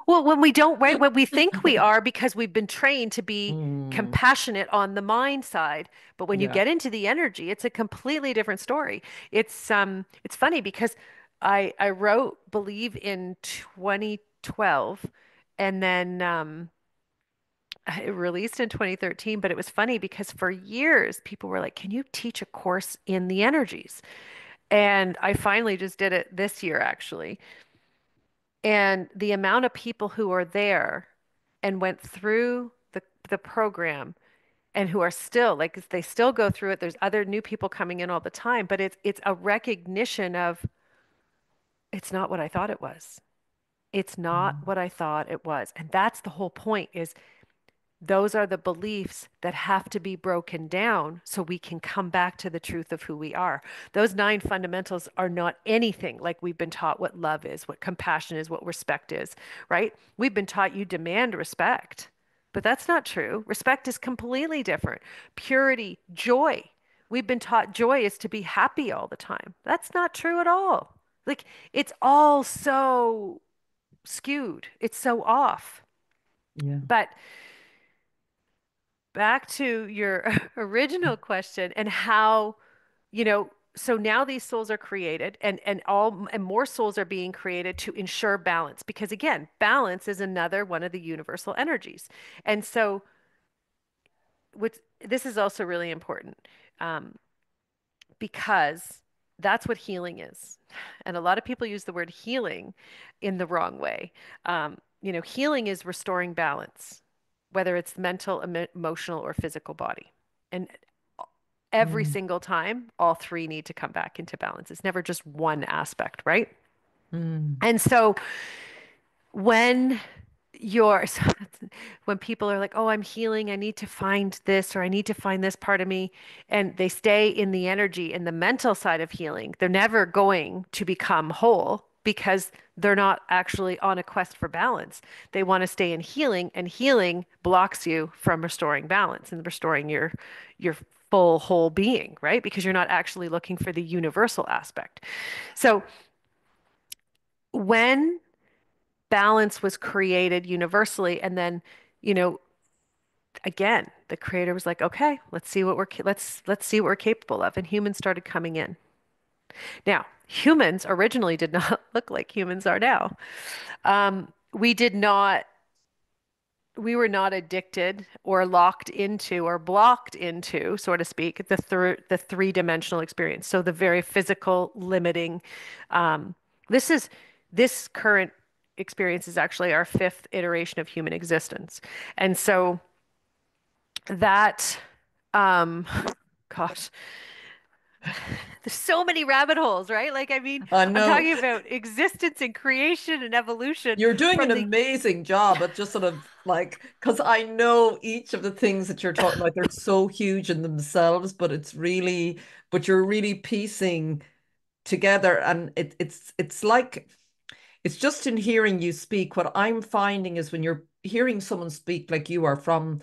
Well, when we don't, right, when we think we are because we've been trained to be Mm, compassionate on the mind side, but when you yeah. get into the energy, it's a completely different story. It's funny because I wrote Believe in 2012 and then it released in 2013, but it was funny because for years people were like, "Can you teach a course in the energies?" And I finally just did it this year actually. And the amount of people who are there and went through the program and who are still like they still go through it. There's other new people coming in all the time, but it's a recognition of it's not what I thought it was. It's not Mm, what I thought it was. And that's the whole point is those are the beliefs that have to be broken down so we can come back to the truth of who we are. Those nine fundamentals are not anything like we've been taught what love is, what compassion is, what respect is, right? We've been taught you demand respect, but that's not true. Respect is completely different. Purity, joy. We've been taught joy is to be happy all the time. That's not true at all. Like it's all so skewed, it's so off. yeah. But back to your original question and how, you know, so now these souls are created and more souls are being created to ensure balance because again, balance is another one of the universal energies. And so with this is also really important um, because that's what healing is. And a lot of people use the word healing in the wrong way. Healing is restoring balance, whether it's mental, emotional, or physical body. And every Mm, single time, all three need to come back into balance. It's never just one aspect, right? mm, And so when you're, so when people are like, oh, I'm healing, I need to find this or I need to find this part of me, and they stay in the energy and the mental side of healing, they're never going to become whole because they're not actually on a quest for balance. They want to stay in healing, and healing blocks you from restoring balance and restoring your full whole being, right? Because you're not actually looking for the universal aspect. So when balance was created universally, and then, you know, again, the creator was like, okay, let's see what we're capable of, and humans started coming in. Now, humans originally did not look like humans are now. We did not we were not addicted or locked into or blocked into, so to speak, the three-dimensional experience. So the very physical, limiting. Um, this is this current experience is actually our fifth iteration of human existence, and so that, um, gosh, there's so many rabbit holes, right? Like, I mean, I I'm know. talking about existence and creation and evolution You're doing an from the amazing job at just sort of like, because I know each of the things that you're talking about, they're so huge in themselves, but you're really piecing together. And it's like, it's just in hearing you speak. What I'm finding is when you're hearing someone speak like you are from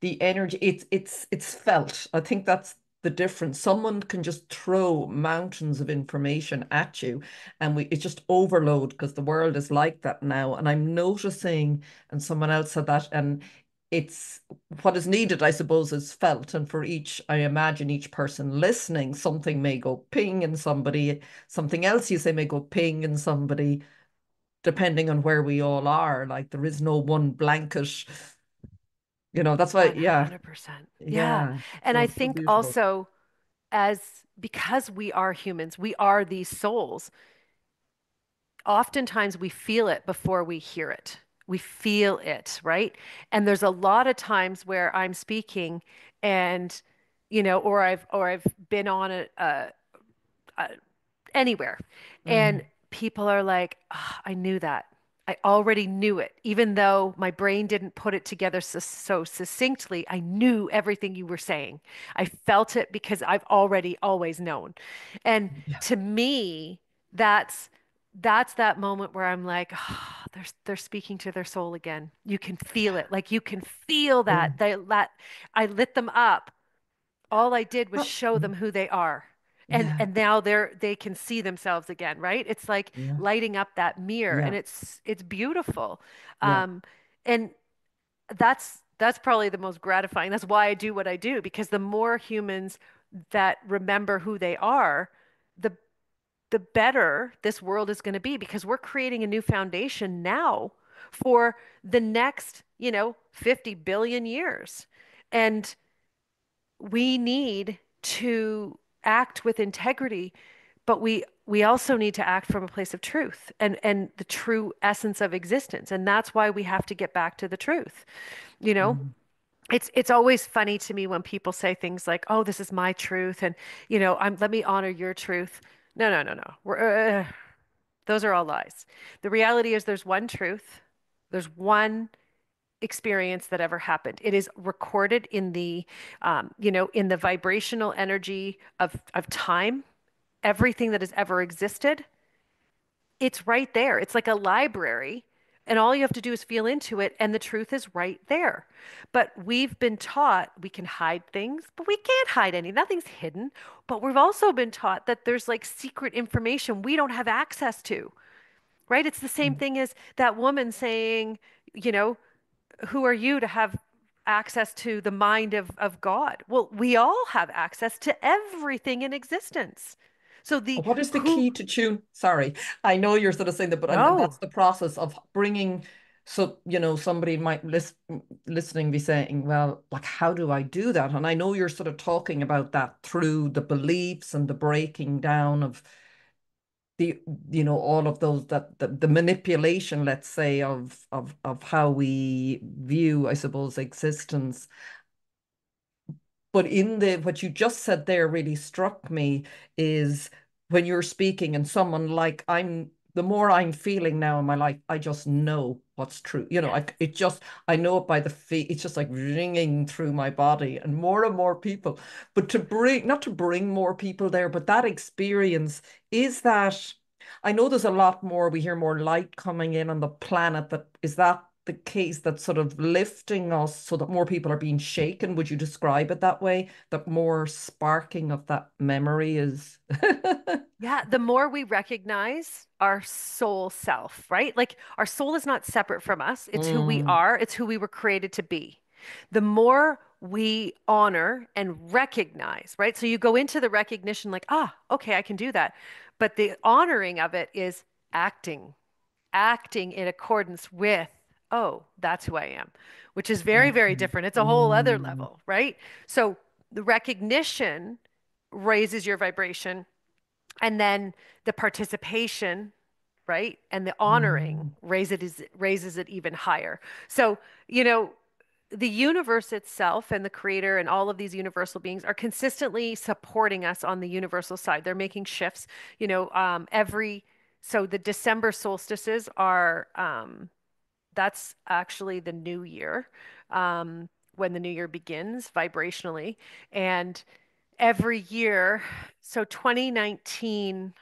the energy, it's felt. I think that's the difference. Someone can just throw mountains of information at you, and it's just overload because the world is like that now. And I'm noticing, and someone else said that, and it's what is needed, I suppose, is felt. And for each, I imagine each person listening, something may go ping in somebody, something else you say may go ping in somebody depending on where we all are. Like there is no one blanket, that's why, yeah, 100%. Yeah. yeah. And No, I it's so think beautiful. also as because we are humans, we are these souls. Oftentimes we feel it before we hear it. We feel it, right? And there's a lot of times where I'm speaking and, or I've been on a anywhere. And Mm. people are like, "Ah, I knew that. I already knew it. Even though my brain didn't put it together so succinctly, I knew everything you were saying. I felt it because I've already always known." And Yeah. to me, that's that's that moment where I'm like, "Ah, they're speaking to their soul again. You can feel it. Like you can feel Yeah. that I lit them up. All I did was Oh, show them who they are. And yeah. and now they can see themselves again, right? It's like Yeah. lighting up that mirror and Yeah. it's beautiful. Yeah. Um, and that's probably the most gratifying. That's why I do what I do, because the more humans that remember who they are, the the better this world is going to be, because we're creating a new foundation now for the next, 50 billion years. And we need to act with integrity, but we also need to act from a place of truth and the true essence of existence. And that's why we have to get back to the truth. You know, Mm. it's always funny to me when people say things like, "Oh, this is my truth," and I'm let me honor your truth. No, no, no, no. Those are all lies. The reality is there's one truth. There's one experience that ever happened. It is recorded in in the vibrational energy of time. Everything that has ever existed, it's right there. It's like a library, and all you have to do is feel into it, and the truth is right there. But we've been taught we can hide things, but we can't hide any. Nothing's hidden. But we've also been taught that there's like secret information we don't have access to, right? It's the same Mm. thing as that woman saying, you know, who are you to have access to the mind of God? Well, we all have access to everything in existence. So the What is the who, key to tune? Sorry, I know you're sort of saying that, but and that's no, the process of bringing. So, somebody might listening be saying, well, like, how do I do that? And I know you're sort of talking about that through the beliefs and the breaking down of the, all of those that the manipulation, let's say, of how we view, I suppose, existence. But in the what you just said there really struck me is when you're speaking and someone like the more I'm feeling now in my life, I just know what's true. yes. I know it by the feet. It's just like ringing through my body and more people. But not to bring more people there, but that experience is that I know there's a lot more. We hear more light coming in on the planet. That is that the case that's sort of lifting us so that more people are being shaken? Would you describe it that way? That more sparking of that memory is. Yeah, the more we recognize our soul self, right? Like our soul is not separate from us. It's who we Mm, are, it's who we were created to be. The more we honor and recognize, right? So you go into the recognition like, ah, okay, I can do that. But the honoring of it is acting, acting in accordance with, oh, that's who I am, which is very, very okay. different. It's a whole other Mm, level, right? So the recognition raises your vibration, and then the participation, right? And the honoring mm, raises it even higher. So, you know, the universe itself and the creator and all of these universal beings are consistently supporting us on the universal side. They're making shifts, so the December solstices are, that's actually the new year, when the new year begins vibrationally. And every year, so 2019,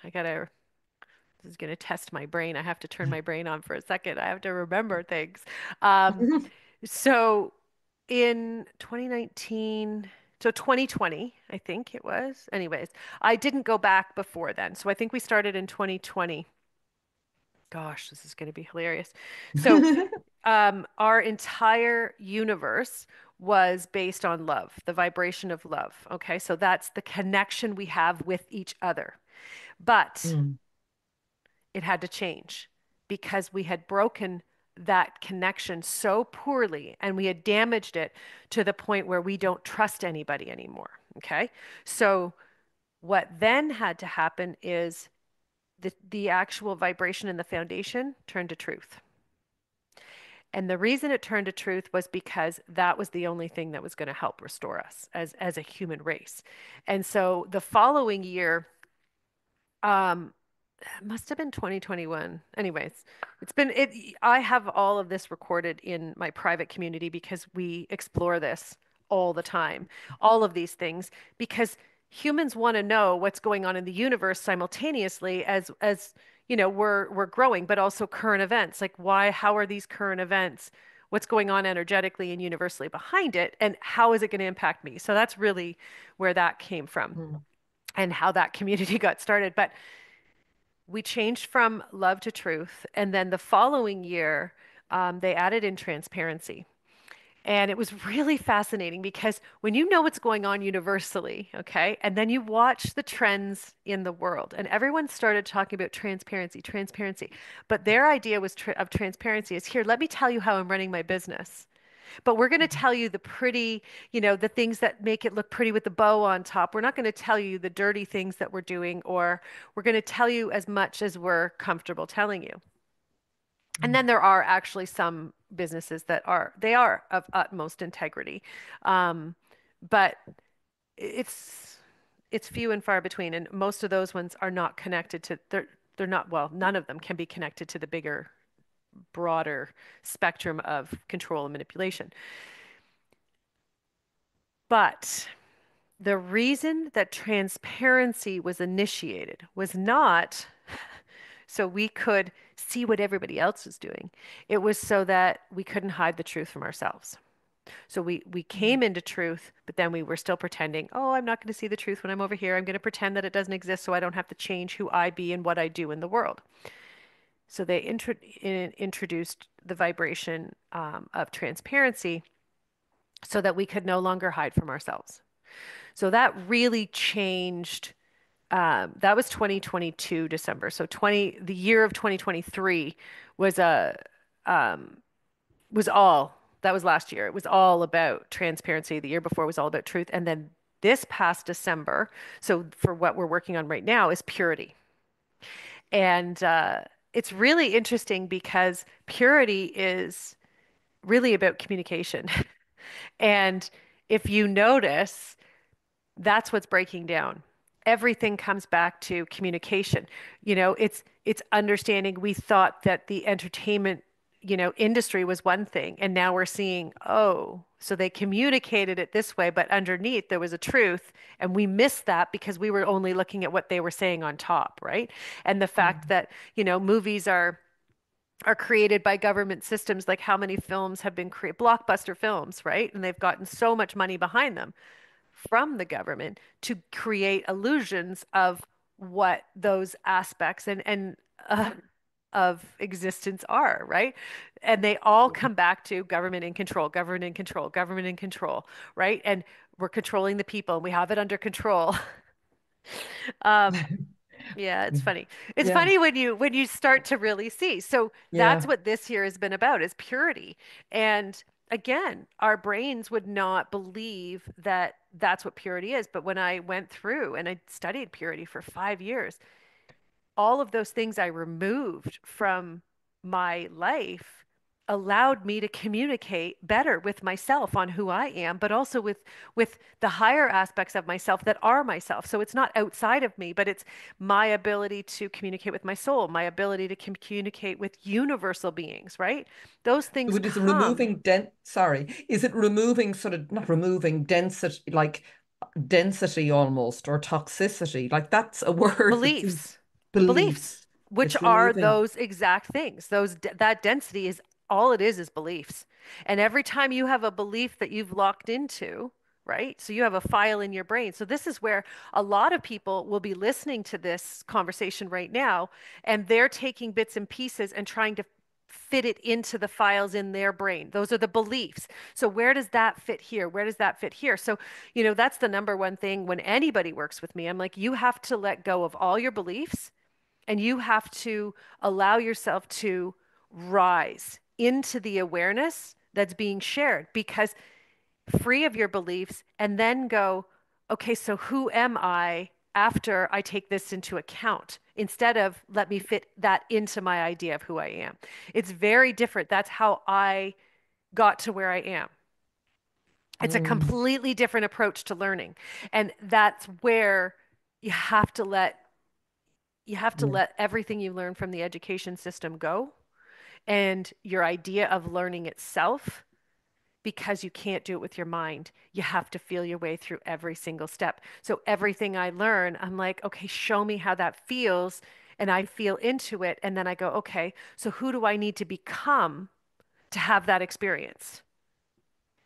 this is going to test my brain. I have to turn my brain on for a second. I have to remember things. Um, so in 2019, so 2020, I think it was. Anyways, I didn't go back before then. So I think we started in 2020. Gosh, this is going to be hilarious. So our entire universe was based on love, the vibration of love. Okay, so that's the connection we have with each other. But mm, it had to change because we had broken that connection so poorly and we had damaged it to the point where we don't trust anybody anymore. Okay. So what then had to happen is the actual vibration in the foundation turned to truth. And the reason it turned to truth was because that was the only thing that was going to help restore us as a human race. And so the following year, um, it must have been 2021. Anyways, it's been it I have all of this recorded in my private community because we explore this all the time. All of these things because humans want to know what's going on in the universe simultaneously as we're growing, but also current events. Like how are these current events? What's going on energetically and universally behind it, and how is it going to impact me? So that's really where that came from Mm. and how that community got started. But we changed from love to truth. And then the following year, they added in transparency. And it was really fascinating because when you know what's going on universally, okay, and then you watch the trends in the world, and everyone started talking about transparency, transparency. But their idea was of transparency is here, let me tell you how I'm running my business. But we're going to tell you the pretty, the things that make it look pretty with the bow on top. We're not going to tell you the dirty things that we're doing, or we're going to tell you as much as we're comfortable telling you. And then there are actually some businesses they are of utmost integrity. Um, but it's it's few and far between, and most of those ones are not connected to they're not well, none of them can be connected to the bigger, broader spectrum of control and manipulation. But the reason that transparency was initiated was not so we could see what everybody else was doing. It was so that we couldn't hide the truth from ourselves. So we Mm. came into truth, but then we were still pretending, oh, I'm not going to see the truth when I'm over here. I'm going to pretend that it doesn't exist so I don't have to change who I be and what I do in the world. So they introduced the vibration of transparency so that we could no longer hide from ourselves. So that really changed. That was 2022 December. So the year of 2023 was a was all that was last year. It was all about transparency. The year before was all about truth, and then this past December. So for what we're working on right now is purity, and it's really interesting because purity is really about communication. And if you notice, that's what's breaking down. Everything comes back to communication. It's understanding. We thought that the entertainment, industry was one thing, and now we're seeing, oh, so they communicated it this way, but underneath there was a truth, and we missed that because we were only looking at what they were saying on top, right? And the fact Mm. that, movies are created by government systems, like how many films have been created, blockbuster films, right? And they've gotten so much money behind them from the government to create illusions of what those aspects and of existence are, right? And they all come back to government in control, government in control, government in control, right? And we're controlling the people and we have it under control. Um, yeah, it's funny. It's Yeah, funny when you start to really see. So that's yeah. what this year has been about is purity. And again, our brains would not believe that that's what purity is. But when I went through and I studied purity for 5 years, all of those things I removed from my life allowed me to communicate better with myself on who I am, but also with the higher aspects of myself that are myself. So it's not outside of me, but it's my ability to communicate with my soul, my ability to communicate with universal beings, right? Those things It is come, removing sorry, is it removing sort of not removing density, like density almost, or toxicity? Like that's a word that seems beliefs, beliefs, beliefs. which It's are removing. those exact things. That density is all it is beliefs. And every time you have a belief that you've locked into, right? So you have a file in your brain. So this is where a lot of people will be listening to this conversation right now, and they're taking bits and pieces and trying to fit it into the files in their brain. Those are the beliefs. So where does that fit here? Where does that fit here? So, that's the number one thing when anybody works with me. I'm like, you have to let go of all your beliefs and you have to allow yourself to rise into the awareness that's being shared because free of your beliefs and then go, okay, so who am I after I take this into account? instead of let me fit that into my idea of who I am. It's very different. That's how I got to where I am. It's a Mm, completely different approach to learning. And that's where you have to let you have to yeah. let everything you learn from the education system go and your idea of learning itself, because you can't do it with your mind. You have to feel your way through every single step. So everything I learn, I'm like, okay, show me how that feels. And I feel into it. And then I go, okay, so who do I need to become to have that experience?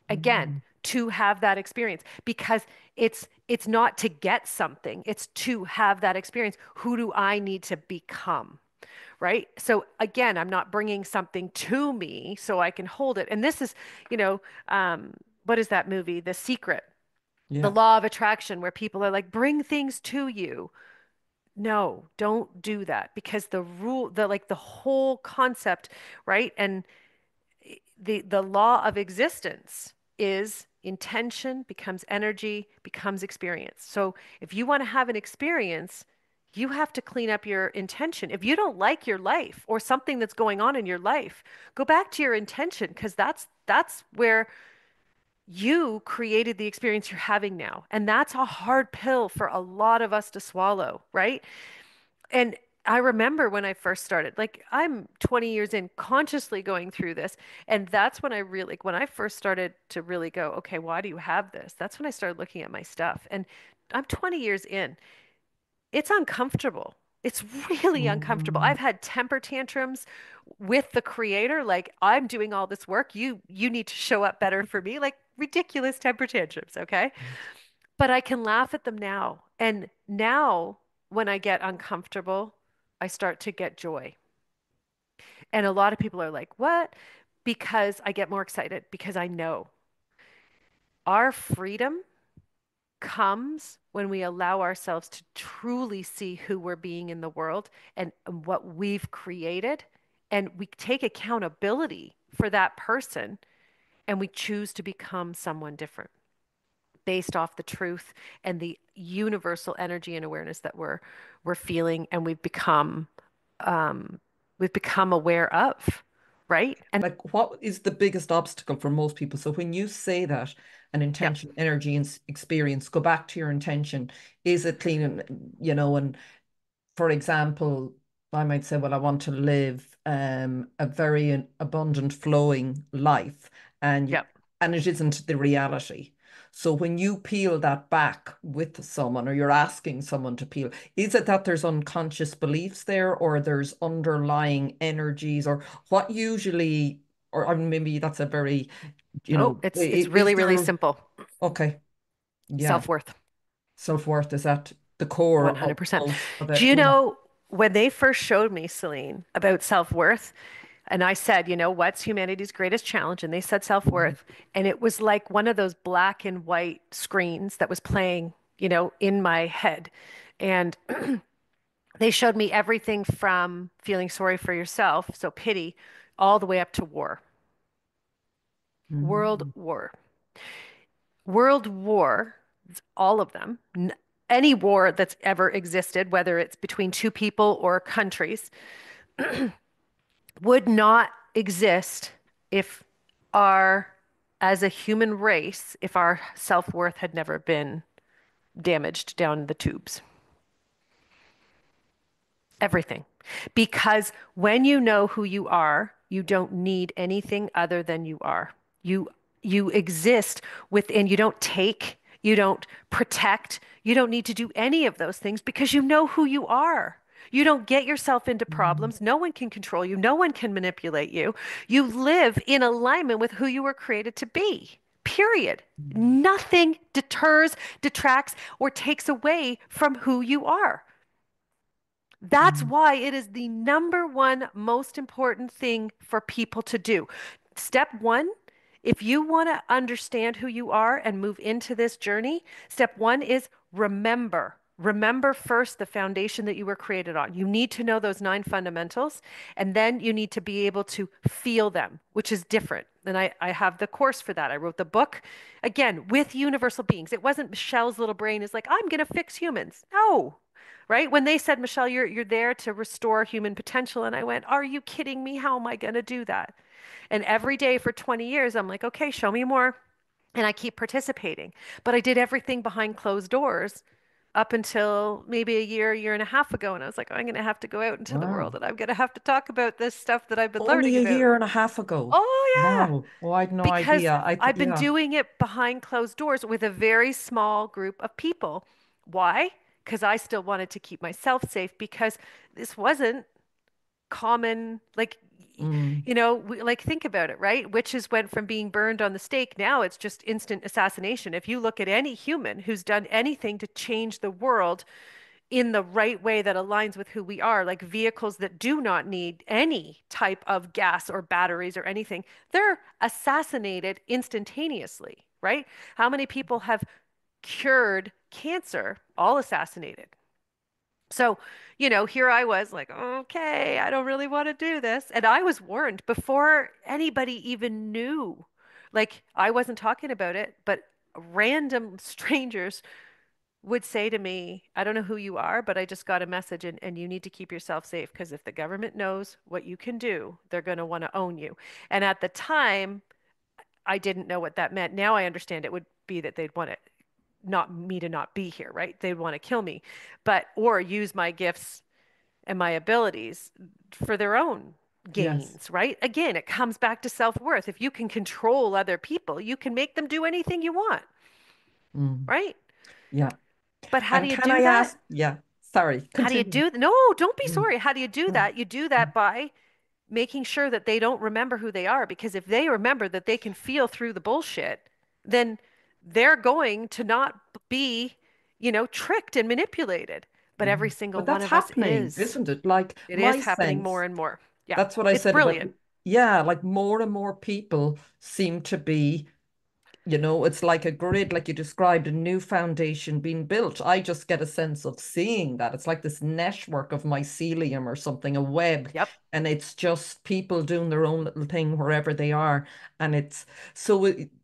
Again, Mm, to have that experience, because it's not to get something, it's to have that experience. Who do I need to become? Right? So again, I'm not bringing something to me so I can hold it. And this is, you know, what is that movie? The Secret, the yeah. law of attraction, where people are like, bring things to you. No, don't do that, because the rule, the whole concept, right? And the law of existence is intention becomes energy, becomes experience. So if you want to have an experience, you have to clean up your intention. If you don't like your life or something that's going on in your life, go back to your intention, because that's where you created the experience you're having now. And that's a hard pill for a lot of us to swallow, right? And I remember when I first started, like I'm 20 years in consciously going through this. And that's when I really, like, when I first started to really go, okay, why do you have this? That's when I started looking at my stuff. And I'm 20 years in. It's uncomfortable. It's really uncomfortable. Mm, I've had temper tantrums with the creator, like I'm doing all this work. You need to show up better for me, like ridiculous temper tantrums, okay? But I can laugh at them now. And now, when I get uncomfortable, I start to get joy. And a lot of people are like, what? Because I get more excited, because I know our freedom comes when we allow ourselves to truly see who we're being in the world and what we've created. And we take accountability for that person and we choose to become someone different, based off the truth and the universal energy and awareness that we're feeling and um, we've become aware of, right? And like, what is the biggest obstacle for most people? So when you say that an yeah, intention, energy, and experience, go back to your intention. Is it clean? And for example, I might say, well, I want to live a very abundant, flowing life, yeah. and it isn't the reality. So when you peel that back with someone, or you're asking someone to peel, is it that there's unconscious beliefs there, or there's underlying energies, or what usually, or I mean, maybe that's a very, Oh, it's is really, really there, simple. okay, yeah, Self-worth, self-worth, is that the core of 100%. most of Do it? you Yeah. know when they first showed me, Celine, about self-worth, and I said, you know, what's humanity's greatest challenge? And they said Mhm. self-worth. And it was like one of those black and white screens that was playing, in my head. And they showed me everything from feeling sorry for yourself, so pity, all the way up to war. World Mhm. war. World war, all of them, any war that's ever existed, whether it's between two people or countries, would not exist if our, as a human race, if our self-worth had never been damaged down the tubes. Everything. Because when you know who you are, you don't need anything other than you are. You you exist within, you don't take, you don't protect, you don't need to do any of those things because you know who you are. You don't get yourself into Mhm. problems. No one can control you. No one can manipulate you. You live in alignment with who you were created to be. Period. Nothing deters, detracts, or takes away from who you are. That's Mhm. why it is the number one most important thing for people to do. Step one, if you want to understand who you are and move into this journey, step one is remember. Remember first the foundation that you were created on. You need to know those nine fundamentals, and then you need to be able to feel them, which is different. And I have the course for that. I wrote the book, again, with universal beings. It wasn't Michelle's little brain is like, I'm going to fix humans. No, right? When they said, Michelle, you're there to restore human potential, and I went, are you kidding me? How am I going to do that? And every day for 20 years, I'm like, okay, show me more. And I keep participating. But I did everything behind closed doors up until maybe a year and a half ago. And I was like, oh, I'm going to have to go out into the world Wow. and I'm going to have to talk about this stuff that I've been Only learning a about. year and a half ago. Oh, yeah. Wow. Oh, I had no Because idea. I've been Yeah. doing it behind closed doors with a very small group of people. Why? Because I still wanted to keep myself safe because this wasn't common, like, Mm, like think about it, right? Witches went from being burned on the stake. Now it's just instant assassination. If you look at any human who's done anything to change the world in the right way that aligns with who we are, like vehicles that do not need any type of gas or batteries or anything, they're assassinated instantaneously, right? How many people have cured cancer, all assassinated? So, here I was like, okay, I don't really want to do this. And I was warned before anybody even knew. Like, I wasn't talking about it, but random strangers would say to me, I don't know who you are, but I just got a message and you need to keep yourself safe because if the government knows what you can do, they're going to want to own you. And at the time, I didn't know what that meant. Now I understand it would be that they'd want it not me to not be here, right? They'd want to kill me, but or use my gifts and my abilities for their own yes. gains, right? Again, it comes back to self-worth. If you can control other people, you can make them do anything you want, Mm, right? yeah. But how do And you can do I that? ask? Yeah. Sorry. How do you Continue. do No, don't be Mm, sorry. How do you do mm, that? You do that mm, by making sure that they don't remember who they are, because if they remember that they can feel through the bullshit, then they're going to not be, tricked and manipulated. But every mm. single But one that's of us happening, is. isn't it? Like It is my happening more sense, and more. Yeah, that's what I it's said about, brilliant. yeah, like more and more people seem to be. It's like a grid, like you described, a new foundation being built. I just get a sense of seeing that. It's like this network of mycelium or something, a web, Yep, and it's just people doing their own little thing wherever they are. And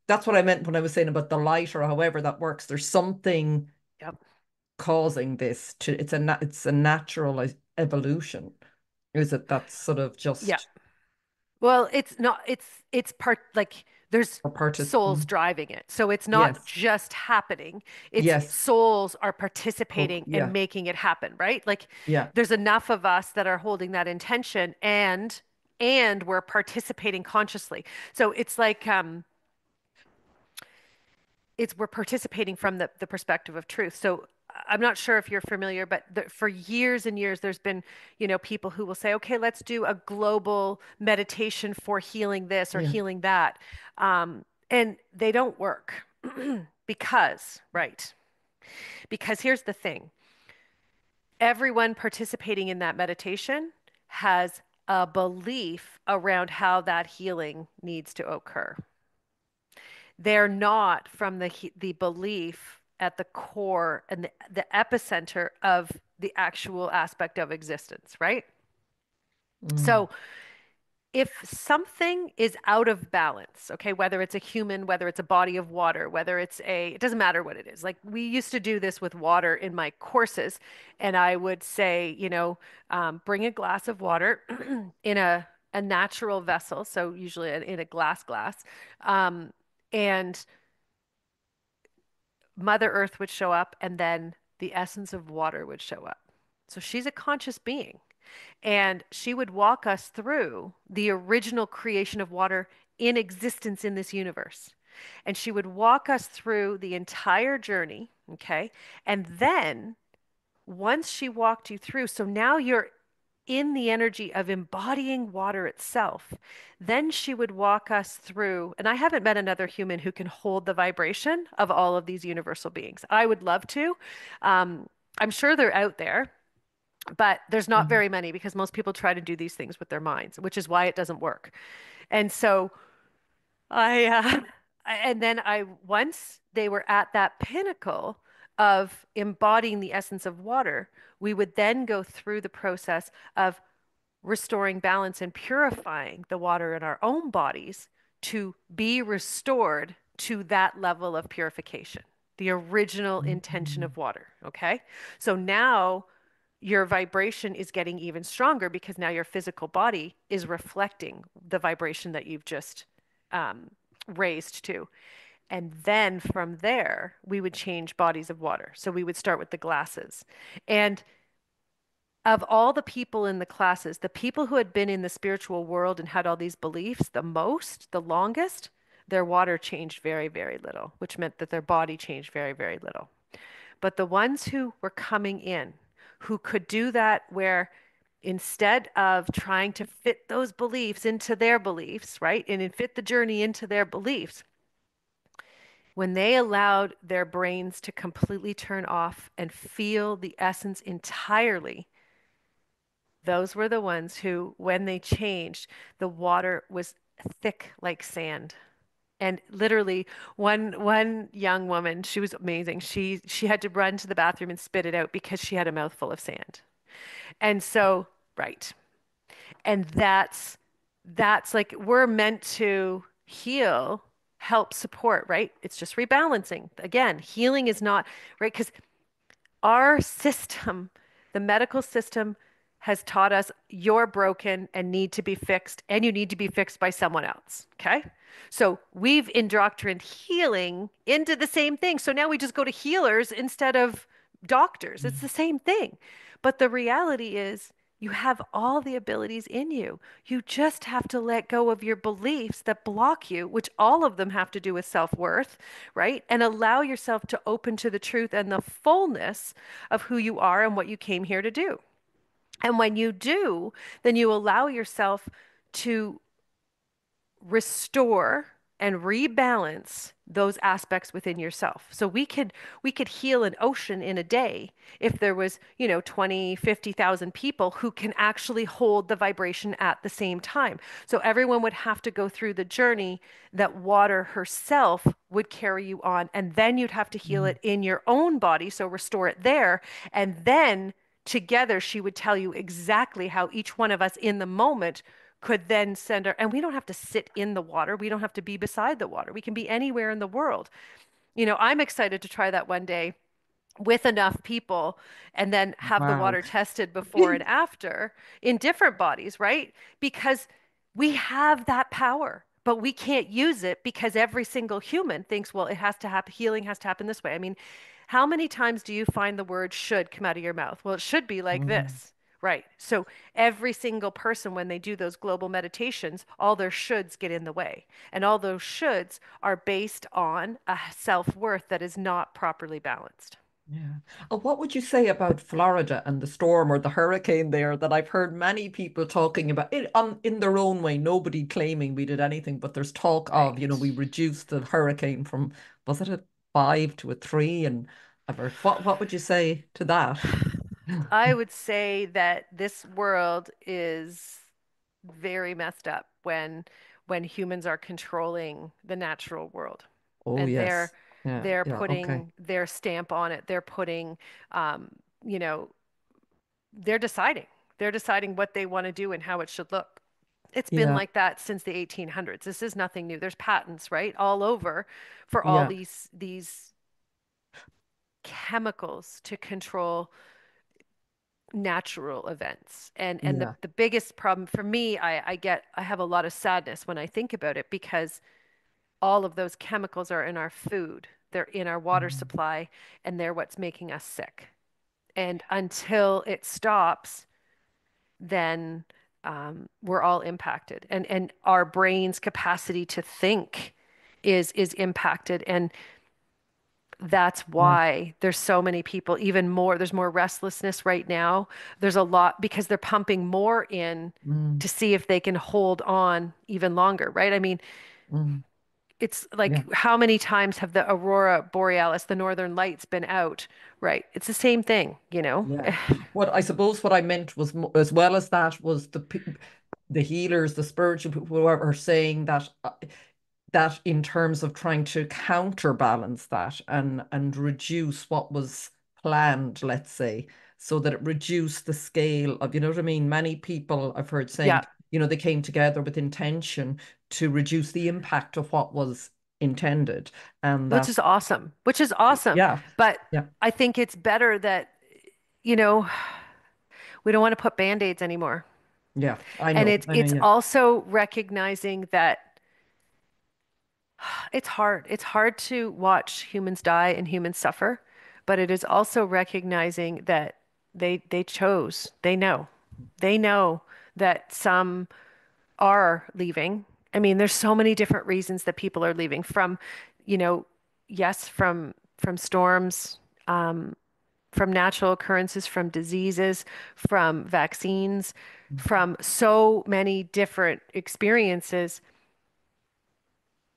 that's what I meant when I was saying about the light or however that works. There's something yep, causing this it's a natural evolution. Is it that's sort of yeah. just Well, it's not, it's part like there's a part of, souls driving it. So it's not yes, just happening. It's yes, souls are participating and yeah, making it happen, right? Like yeah. there's enough of us that are holding that intention and we're participating consciously. So it's we're participating from the perspective of truth. So I'm not sure if you're familiar, but for years and years, there's been, people who will say, okay, let's do a global meditation for healing this or Yeah. healing that. And they don't work right, because here's the thing. Everyone participating in that meditation has a belief around how that healing needs to occur. They're not from the belief at the core and the epicenter of the actual aspect of existence, right? Mm, So if something is out of balance, okay, whether it's a human, whether it's a body of water, whether it doesn't matter what it is. Like we used to do this with water in my courses, and I would say, bring a glass of water in a natural vessel, so usually in a glass, and Mother Earth would show up, and then the essence of water would show up. So she's a conscious being, and she would walk us through the original creation of water in existence in this universe. And she would walk us through the entire journey, okay? And then once she walked you through, so now you're in the energy of embodying water itself. Then she would walk us through, and I haven't met another human who can hold the vibration of all of these universal beings. I would love to. Um, I'm sure they're out there, but there's not mm, very many because most people try to do these things with their minds, which is why it doesn't work. And so and then once they were at that pinnacle of embodying the essence of water, we would then go through the process of restoring balance and purifying the water in our own bodies to be restored to that level of purification, the original intention mm, of water. Okay. So now your vibration is getting even stronger because now your physical body is reflecting the vibration that you've just um, raised to. And then from there, we would change bodies of water. So we would start with the glasses. And of all the people in the classes, the people who had been in the spiritual world and had all these beliefs the most, the longest, their water changed very, very little, which meant that their body changed very, very little. But the ones who were coming in, who could do that, where instead of trying to fit those beliefs into their beliefs, right, and fit the journey into their beliefs, when they allowed their brains to completely turn off and feel the essence entirely, those were the ones who, when they changed, the water was thick like sand. And literally, one young woman, she was amazing. She had to run to the bathroom and spit it out because she had a mouthful of sand. And so, right. And that's like we're meant to heal, help support, right? It's just rebalancing. Again, healing is not, right? Because our system, the medical system, has taught us you're broken and need to be fixed, and you need to be fixed by someone else. Okay. So we've indoctrinated healing into the same thing. So now we just go to healers instead of doctors. It's the same thing. But the reality is, you have all the abilities in you. You just have to let go of your beliefs that block you, which all of them have to do with self-worth, right? And allow yourself to open to the truth and the fullness of who you are and what you came here to do. And when you do, then you allow yourself to restore and rebalance those aspects within yourself. So we could heal an ocean in a day if there was, 20, 50,000 people who can actually hold the vibration at the same time. So everyone would have to go through the journey that water herself would carry you on, and then you'd have to heal Mm. it in your own body, so restore it there, and then together she would tell you exactly how each one of us in the moment could then send our, and we don't have to sit in the water. We don't have to be beside the water. We can be anywhere in the world. I'm excited to try that one day with enough people and then have the Wow. water tested before and after in different bodies, right? Because we have that power, but we can't use it because every single human thinks, well, it has to happen, healing has to happen this way. I mean, how many times do you find the word should come out of your mouth? Well, it should be like Mm. this. Right. So every single person, when they do those global meditations, all their shoulds get in the way. And all those shoulds are based on a self-worth that is not properly balanced. Yeah. What would you say about Florida and the storm or the hurricane there that I've heard many people talking about it in their own way, nobody claiming we did anything, but there's talk of, Right. we reduced the hurricane from, was it a 5 to a 3? And what would you say to that? I would say that this world is very messed up when humans are controlling the natural world. Oh, And they're yes. Yeah. they're Yeah. Okay. putting their stamp on it. They're putting you know, they're deciding. They're deciding what they want to do and how it should look. It's been Yeah. like that since the 1800s. This is nothing new. There's patents, right, all over for all Yeah. these chemicals to control natural events. And the, Yeah. the biggest problem for me, I have a lot of sadness when I think about it because all of those chemicals are in our food. They're in our water Mm. supply, and they're what's making us sick. And until it stops, then we're all impacted, and our brain's capacity to think is impacted. And that's Yeah. why there's so many people, even more, there's more restlessness right now. There's a lot because they're pumping more in Mm. to see if they can hold on even longer, right? I mean, Mm. it's Yeah. like how many times have the aurora borealis, the northern lights, been out, right? It's the same thing, you know? Yeah. What I suppose what I meant was as well as that was the healers, the spiritual people who are saying that in terms of trying to counterbalance that and reduce what was planned, let's say, so that it reduced the scale of, you know what I mean? Many people I've heard Yeah, saying, they came together with intention to reduce the impact of what was intended. And which that, is awesome, which is awesome. yeah, But yeah, I think it's better that, you know, We don't want to put band-aids anymore. Yeah, I And know. it's I know. it's Yeah. also recognizing that it's hard. It's hard to watch humans die and humans suffer, but it is also recognizing that they chose. They know. They know that some are leaving. I mean, there's so many different reasons that people are leaving from, you know, yes, from storms, from natural occurrences, from diseases, from vaccines, from so many different experiences,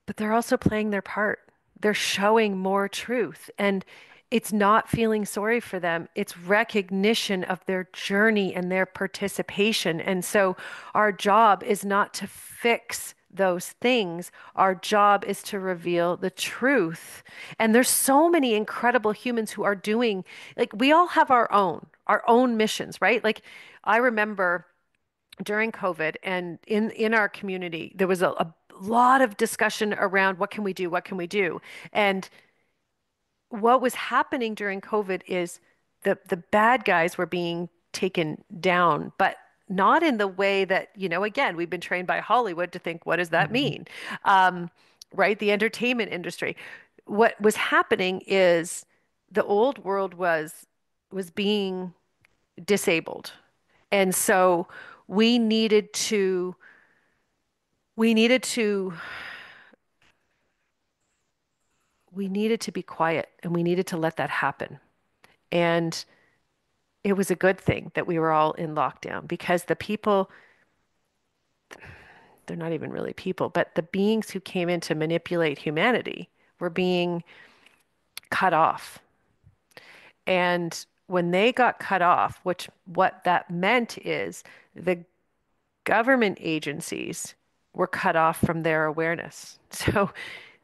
but they're also playing their part. They're showing more truth. And it's not feeling sorry for them, it's recognition of their journey and their participation. And so our job is not to fix those things. Our job is to reveal the truth. And there's so many incredible humans who are doing, like, we all have our own missions, right? Like, I remember during COVID and in our community, there was a lot of discussion around what can we do? What can we do? And what was happening during COVID is the bad guys were being taken down, but not in the way that, again, we've been trained by Hollywood to think, what does that Mhm. mean? Um, right? The entertainment industry. What was happening is the old world was being disabled. And so we needed to we needed to we needed to be quiet and we needed to let that happen. And it was a good thing that we were all in lockdown because the people, they're not even really people, but the beings who came in to manipulate humanity were being cut off. And when they got cut off, which what that meant is the government agencies were cut off from their awareness. So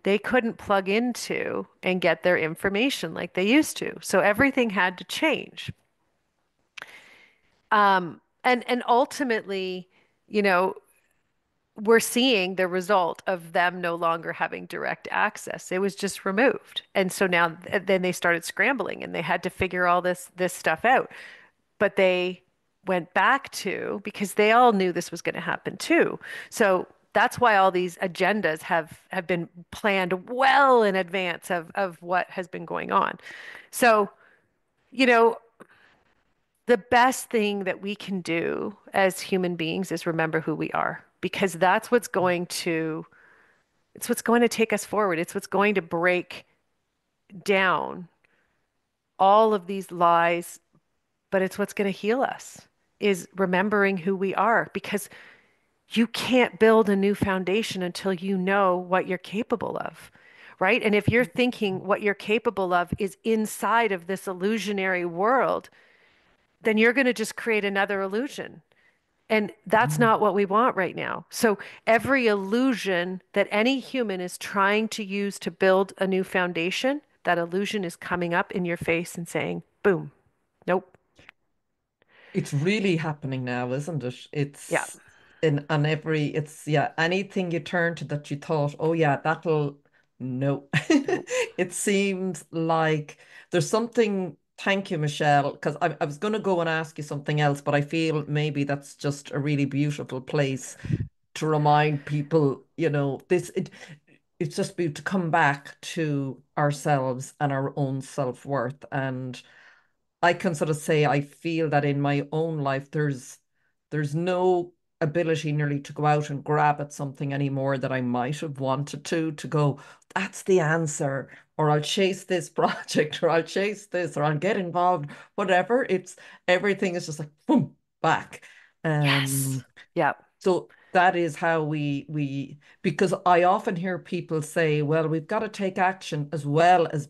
they couldn't plug into and get their information like they used to. So everything had to change. And ultimately, you know, we're seeing the result of them no longer having direct access. It was just removed. And so now then they started scrambling and they had to figure all this stuff out. But they went back to because they all knew this was going to happen too. So that's why all these agendas have been planned well in advance of what has been going on. So, you know, the best thing that we can do as human beings is remember who we are because it's what's going to take us forward. It's what's going to break down all of these lies, but it's what's going to heal us is remembering who we are because you can't build a new foundation until you know what you're capable of, right? And if you're thinking what you're capable of is inside of this illusionary world, then you're going to just create another illusion. And that's Mhm. not what we want right now. So every illusion that any human is trying to use to build a new foundation, that illusion is coming up in your face and saying, boom, nope, It's really happening now, isn't it? yeah, It's in on every, it's, yeah, anything you turn to that you thought, oh yeah, that'll, no. nope. It seems like there's something, thank you, Michelle, because I was going to go and ask you something else, but I feel maybe that's just a really beautiful place to remind people, it's just be to come back to ourselves and our own self-worth. And I can sort of say I feel that in my own life there's no ability nearly to go out and grab at something anymore that I might have wanted to go, that's the answer, or I'll chase this project, or I'll chase this, or I'll get involved, whatever. It's everything is just like boom, back. Yes. Um Yeah. so that is how we because I often hear people say, well, we've got to take action as well as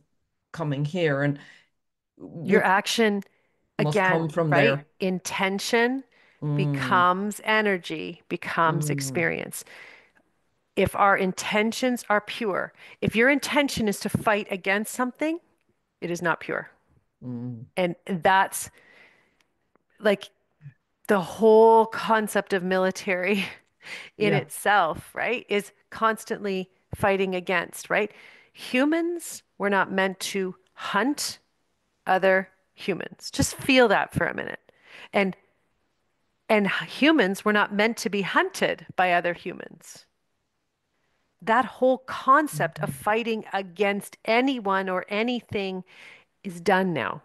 coming here, and Your you action, must again, come from right? there. Intention Mm, becomes energy, becomes mm, experience. If our intentions are pure, if your intention is to fight against something, it is not pure. mm. And that's like the whole concept of military in Yeah, itself, right? Is constantly fighting against, right? Humans were not meant to hunt other humans. Just feel that for a minute. And And humans were not meant to be hunted by other humans. That whole concept of Mhm. fighting against anyone or anything is done now.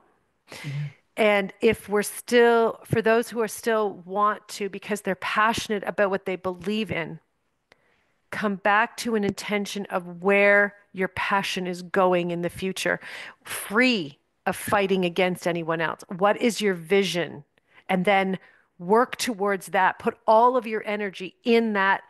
Yeah. And if we're still, for those who are still want to, because they're passionate about what they believe in, come back to an intention of where your passion is going in the future, free of fighting against anyone else. What is your vision? And then work towards that. Put all of your energy in that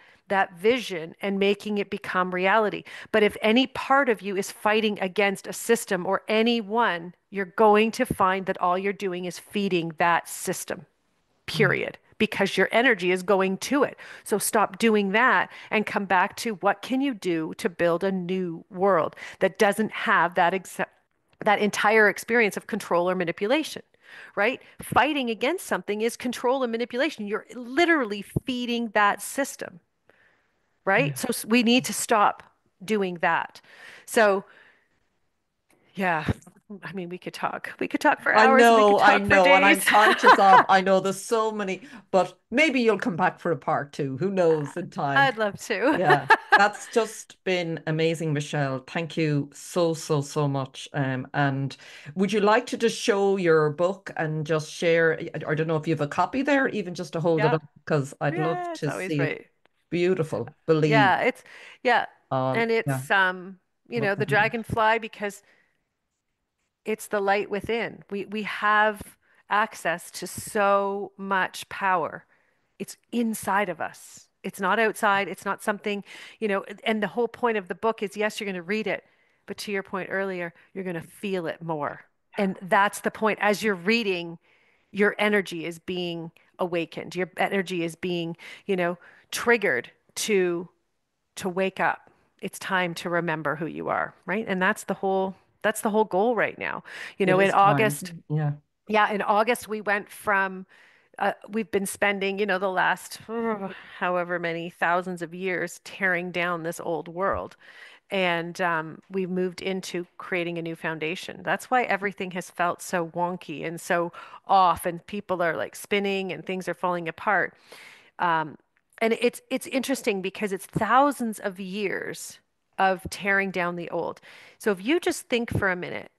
vision and making it become reality. But if any part of you is fighting against a system or anyone, you're going to find that all you're doing is feeding that system, Yeah. period, because your energy is going to it. So stop doing that and come back to what can you do to build a new world that doesn't have that entire experience of control or manipulation, right? Fighting against something is control and manipulation. You're literally feeding that system, right? Yeah. So we need to stop doing that. So, yeah, I mean, we could talk. We could talk for hours and we could I talk for know, and I'm days. conscious of, I know there's so many, but maybe you'll come back for a part two. Who knows in time? I'd love to. Yeah, that's just been amazing, Michelle. Thank you so, so, so much. And would you like to just show your book and just share? I don't know if you have a copy there, even just to hold it Yeah. up, because I'd love Yeah, it's to always see it. right. Beautiful, believe. Yeah, it's yeah. And Yeah, it's love the to read it. dragonfly because it's the light within. We have access to so much power. It's inside of us. It's not outside. It's not something, and the whole point of the book is yes, you're going to read it, but to your point earlier, you're going to feel it more. And that's the point. As you're reading, your energy is being awakened. Your energy is being, triggered to wake up. It's time to remember who you are, right? And that's the whole goal right now. It In is August, time. Yeah. yeah, in August we went from we've been spending, the last however many thousands of years tearing down this old world. And we moved into creating a new foundation. That's why everything has felt so wonky and so off, and people are like spinning and things are falling apart. Um, and it's interesting because it's thousands of years of tearing down the old. So if you just think for a minute,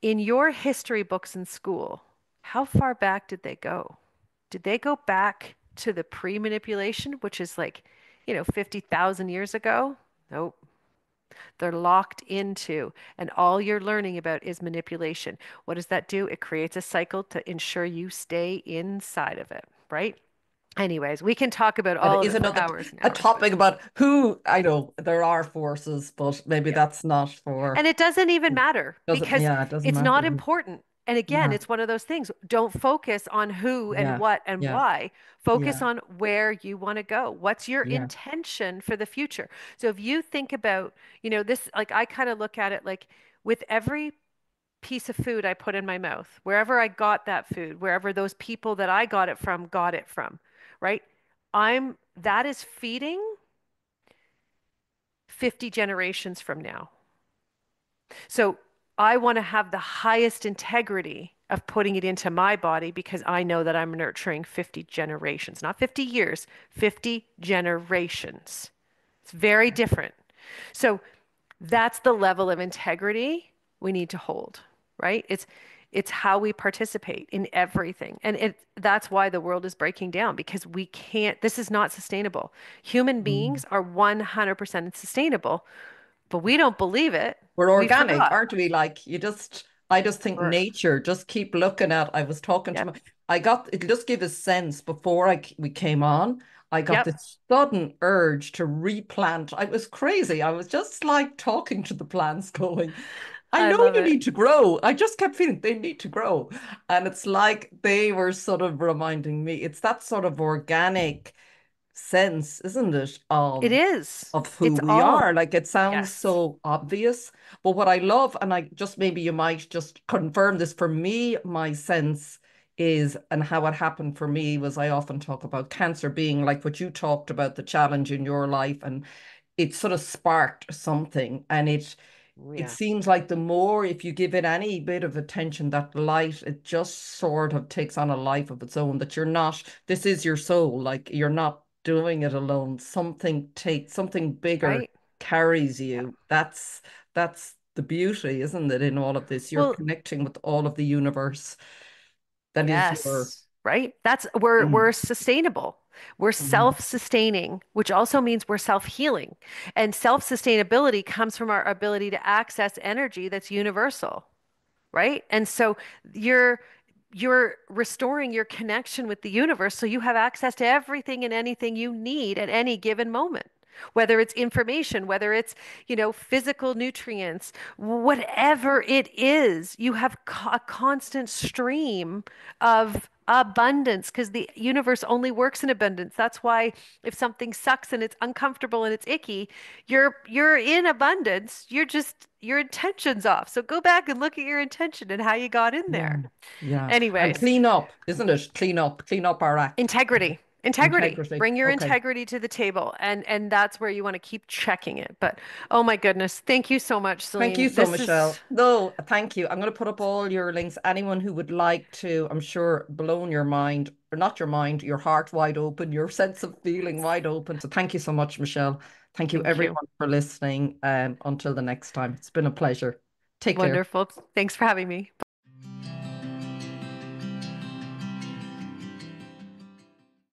in your history books in school, how far back did they go? Did they go back to the pre-manipulation, which is like, 50,000 years ago? Nope. They're locked into, and all you're learning about is manipulation. What does that do? It creates a cycle to ensure you stay inside of it, right? Anyways, we can talk about And all of is it for another hours and a hours, but topic about who I know there are forces, but maybe yeah. that's not for And it doesn't even matter doesn't because yeah, it doesn't it's matter. not important. And again, Yeah, it's one of those things. Don't focus on who and yeah, what and yeah, why. Focus yeah, on where you want to go. What's your yeah. intention for the future? So if you think about, this, like I kind of look at it like with every piece of food I put in my mouth, wherever I got that food, wherever those people that I got it from, right? That is feeding 50 generations from now. So I want to have the highest integrity of putting it into my body because I know that I'm nurturing 50 generations, not 50 years, 50 generations. It's very different. So that's the level of integrity we need to hold, right? It's how we participate in everything. And that's why the world is breaking down because we can't, this is not sustainable. Human Mm. beings are 100% sustainable, but we don't believe it. We're We organic, forgot. aren't we? Like I just think Or, nature, just keep looking at, I was talking to yep, my, it'll just give a sense before we came on, I got yep. this sudden urge to replant. I was crazy. I was just like talking to the plants going, I I know love you it. need to grow. I just kept feeling they need to grow. And it's like they were sort of reminding me, it's that sort of organic sense, isn't it, It is. of who It's we all, are. Like it sounds yes. so obvious, but what I love, and I just maybe you might just confirm this for me, my sense is, and how it happened for me was I often talk about cancer being like what you talked about, the challenge in your life, and it sort of sparked something, and it Yeah. seems like the more, if you give it any bit of attention, that light, it just sort of takes on a life of its own, that you're not, this is your soul, like you're not doing it alone. Something bigger Right? carries Yeah. you. That's the beauty, isn't it, in all of this? You're Well, connecting with all of the universe that is your. yes, right? That's we're Mm, sustainable. We're mhm. self-sustaining, which also means we're self-healing. And self-sustainability comes from our ability to access energy that's universal, right? And so you're you're restoring your connection with the universe so you have access to everything and anything you need at any given moment. Whether it's information, whether it's, physical nutrients, whatever it is, you have a constant stream of abundance because the universe only works in abundance. That's why if something sucks and it's uncomfortable and it's icky, you're in abundance. You're just your intention's off. So go back and look at your intention and how you got in Yeah, there. yeah. And Anyways, clean up, isn't it? Clean up our act. integrity. Integrity. Bring your Okay. integrity to the table, and that's where you want to keep checking it. But oh my goodness, thank you so much, Thank you Celine. so, This is Michelle. No, thank you. I'm going to put up all your links. Anyone who would like to, I'm sure, blown your mind, or not your mind, your heart wide open, your sense of feeling wide open. So thank you so much, Michelle. Thank you, thank you. everyone, for listening. Until the next time, it's been a pleasure. Take care. Wonderful. Thanks for having me.